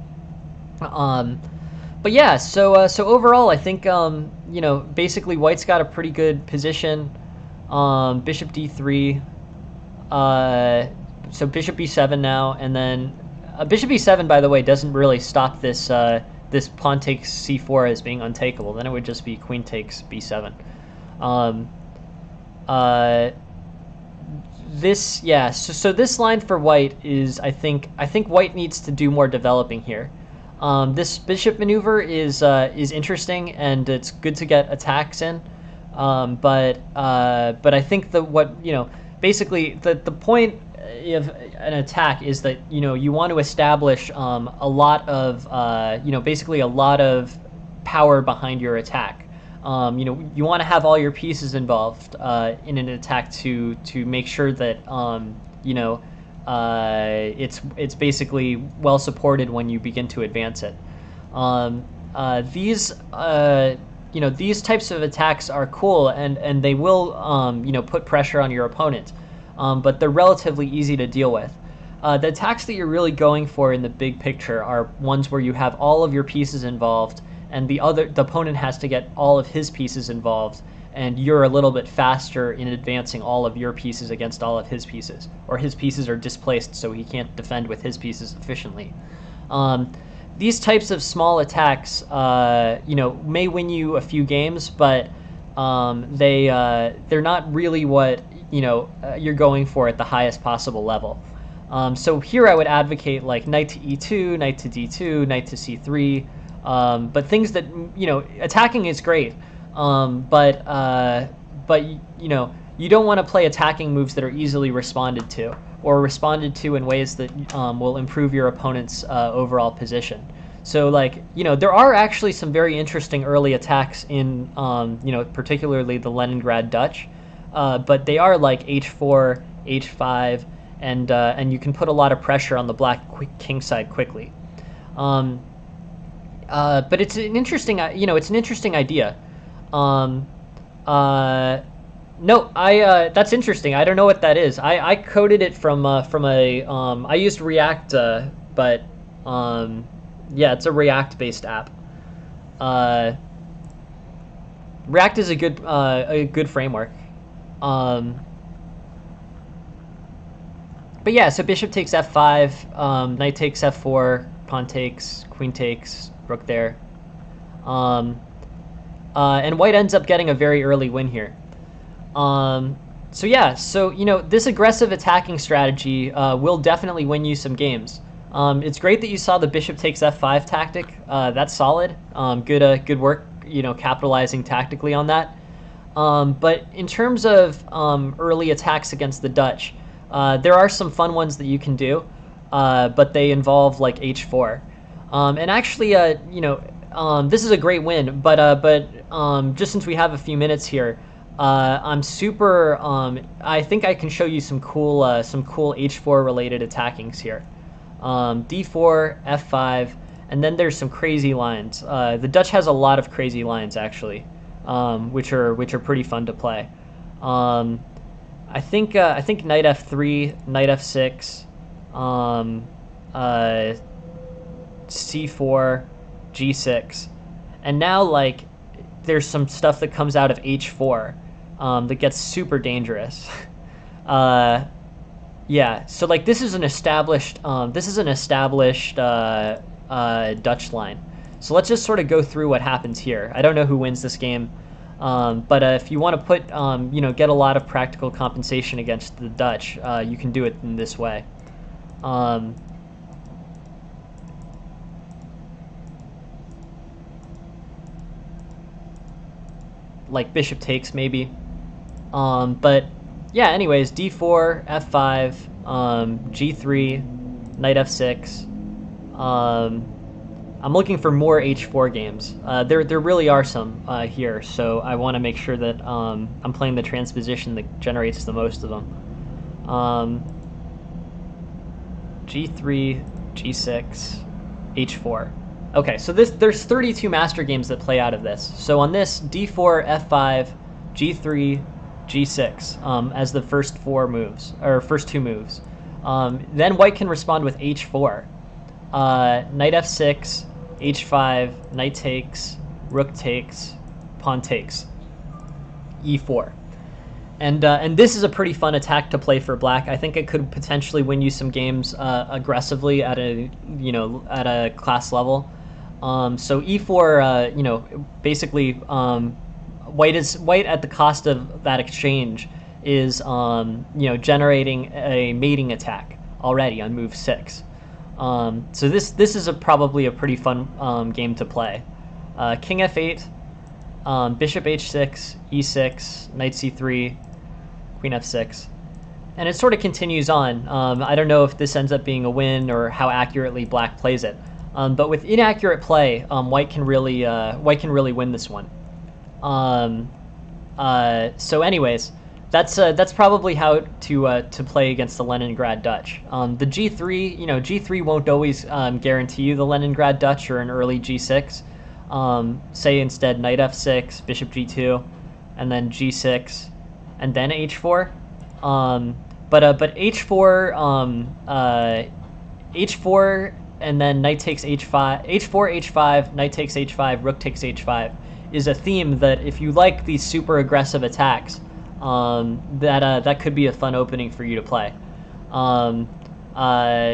But yeah, so overall, I think basically white's got a pretty good position. Bishop d3. So bishop b7 now, and then bishop b7, by the way, doesn't really stop this this pawn takes c4 as being untakeable. Then it would just be queen takes b7. So this line for white is, I think white needs to do more developing here. This bishop maneuver is interesting, and it's good to get attacks in. But I think basically the point of an attack is that you want to establish a lot of basically a lot of power behind your attack. You want to have all your pieces involved in an attack to make sure that it's basically well supported when you begin to advance it. These types of attacks are cool, and they will put pressure on your opponent, but they're relatively easy to deal with. The attacks that you're really going for in the big picture are ones where you have all of your pieces involved, and the opponent has to get all of his pieces involved, and you're a little bit faster in advancing all of your pieces against all of his pieces, or his pieces are displaced so he can't defend with his pieces efficiently. These types of small attacks, may win you a few games, but they're not really what you're going for at the highest possible level. So here I would advocate like knight to e2, knight to d2, knight to c3, but things that attacking is great, but you don't want to play attacking moves that are easily responded to, or responded to in ways that will improve your opponent's overall position. So there are actually some very interesting early attacks in particularly the Leningrad Dutch, but they are like h4, h5, and you can put a lot of pressure on the black king side quickly. But it's an interesting idea. No, that's interesting. I don't know what that is. I coded it from I used React, but yeah, it's a React-based app. React is a good framework. But yeah, so bishop takes f5, knight takes f4, pawn takes, queen takes, rook there. And white ends up getting a very early win here. So yeah, this aggressive attacking strategy will definitely win you some games. It's great that you saw the bishop takes f5 tactic. That's solid. Good work, capitalizing tactically on that. But in terms of early attacks against the Dutch, there are some fun ones that you can do, but they involve like h4. And actually, this is a great win. But just since we have a few minutes here, I'm super. I think I can show you some cool h4 related attackings here. d4, f5, and then there's some crazy lines. The Dutch has a lot of crazy lines actually, which are pretty fun to play. I think knight f3, knight f6, c4, g6, and now there's some stuff that comes out of h4 that gets super dangerous. Yeah, so this is an established Dutch line. So let's just sort of go through what happens here. I don't know who wins this game, but if you want to put get a lot of practical compensation against the Dutch, you can do it in this way. Like bishop takes maybe, but yeah, anyways, d4, f5, g3, knight f6. I'm looking for more h4 games. There really are some here, so I want to make sure that I'm playing the transposition that generates the most of them. g3, g6, h4. Okay, so there's 32 master games that play out of this. So on this, d4, f5, g3, g6 as the first first two moves. Then white can respond with h4, knight f6, h5, knight takes, rook takes, pawn takes, e4. And this is a pretty fun attack to play for black. I think it could potentially win you some games aggressively at a class level. So e4, basically, white at the cost of that exchange is generating a mating attack already on move 6. So this is probably a pretty fun game to play. King f8, bishop h6, e6, knight c3, queen f6. And it sort of continues on. I don't know if this ends up being a win or how accurately black plays it. But with inaccurate play, white can really win this one. So anyways, that's probably how to play against the Leningrad Dutch. The G3, G3 won't always guarantee you the Leningrad Dutch or an early G6. Say instead knight f6, bishop g2, and then g6, and then h4. But h4, h4, and then knight takes h5, h4, h5, knight takes h5, rook takes h5 is a theme that if you like these super aggressive attacks, that could be a fun opening for you to play.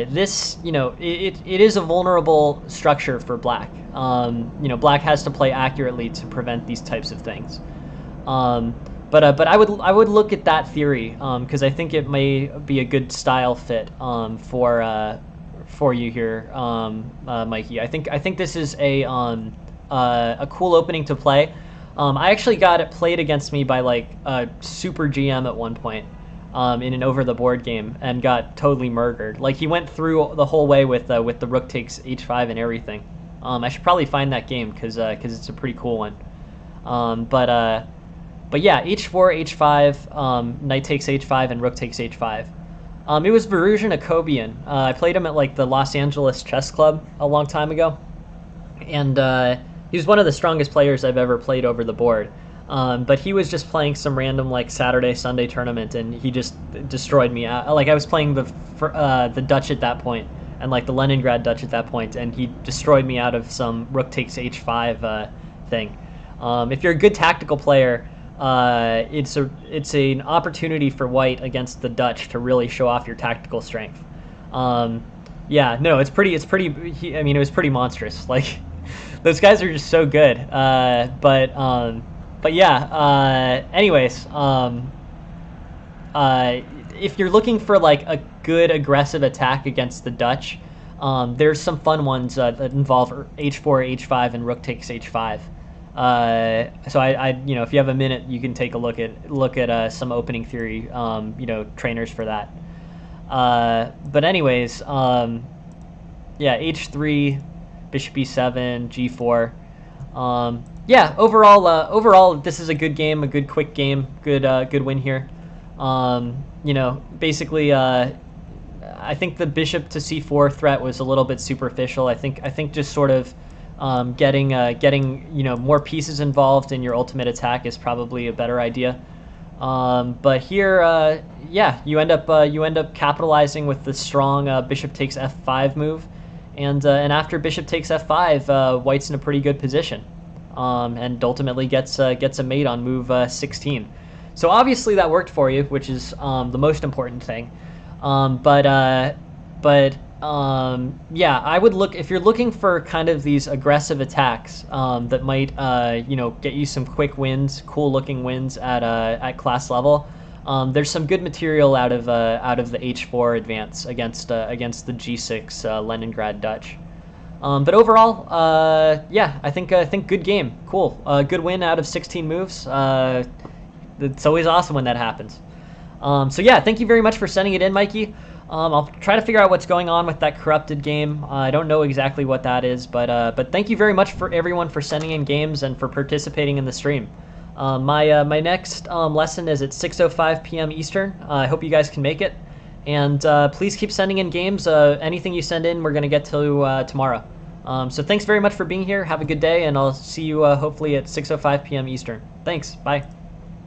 This, it is a vulnerable structure for black. Black has to play accurately to prevent these types of things. But I would look at that theory because I think it may be a good style fit for you here, Mikey. I think this is a cool opening to play. I actually got it played against me by like a super GM at one point in an over the board game and got totally murdered. Like he went through the whole way with the rook takes h5 and everything. I should probably find that game because it's a pretty cool one. But yeah, h4, h5, knight takes h5, and rook takes h5. It was Verusian Akobian. I played him at like the Los Angeles Chess Club a long time ago, and he was one of the strongest players I've ever played over the board. But he was just playing some random like Saturday, Sunday tournament, and he just destroyed me. Like I was playing the Dutch at that point, and like the Leningrad Dutch at that point, and he destroyed me out of some rook takes h5 thing. If you're a good tactical player, it's an opportunity for white against the Dutch to really show off your tactical strength. Yeah, no, it was pretty monstrous. Like those guys are just so good. But yeah. Anyways, if you're looking for like a good aggressive attack against the Dutch, there's some fun ones that involve h4, h5, and rook takes h5. So if you have a minute, you can take a look at some opening theory, trainers for that. But anyways, yeah, h3, bishop e7, g4. Yeah, overall, this is a good game, a good quick game, good win here. Basically, I think the bishop to c4 threat was a little bit superficial. I think just sort of getting more pieces involved in your ultimate attack is probably a better idea. But here, yeah, you end up capitalizing with the strong bishop takes f5 move, and after bishop takes f5, white's in a pretty good position, and ultimately gets a mate on move 16. So obviously that worked for you, which is the most important thing. Yeah, I would look if you're looking for kind of these aggressive attacks that might get you some quick wins, cool looking wins at class level. There's some good material out of the h4 advance against the g6 Leningrad Dutch. But overall, yeah, I think good game, cool, good win out of 16 moves. It's always awesome when that happens. So yeah, thank you very much for sending it in, Mikey. I'll try to figure out what's going on with that corrupted game. I don't know exactly what that is, but thank you very much for everyone for sending in games and for participating in the stream. My next lesson is at 6:05 p.m. Eastern. I hope you guys can make it, and please keep sending in games. Anything you send in, we're gonna get to tomorrow. So thanks very much for being here. Have a good day, and I'll see you hopefully at 6:05 p.m. Eastern. Thanks. Bye.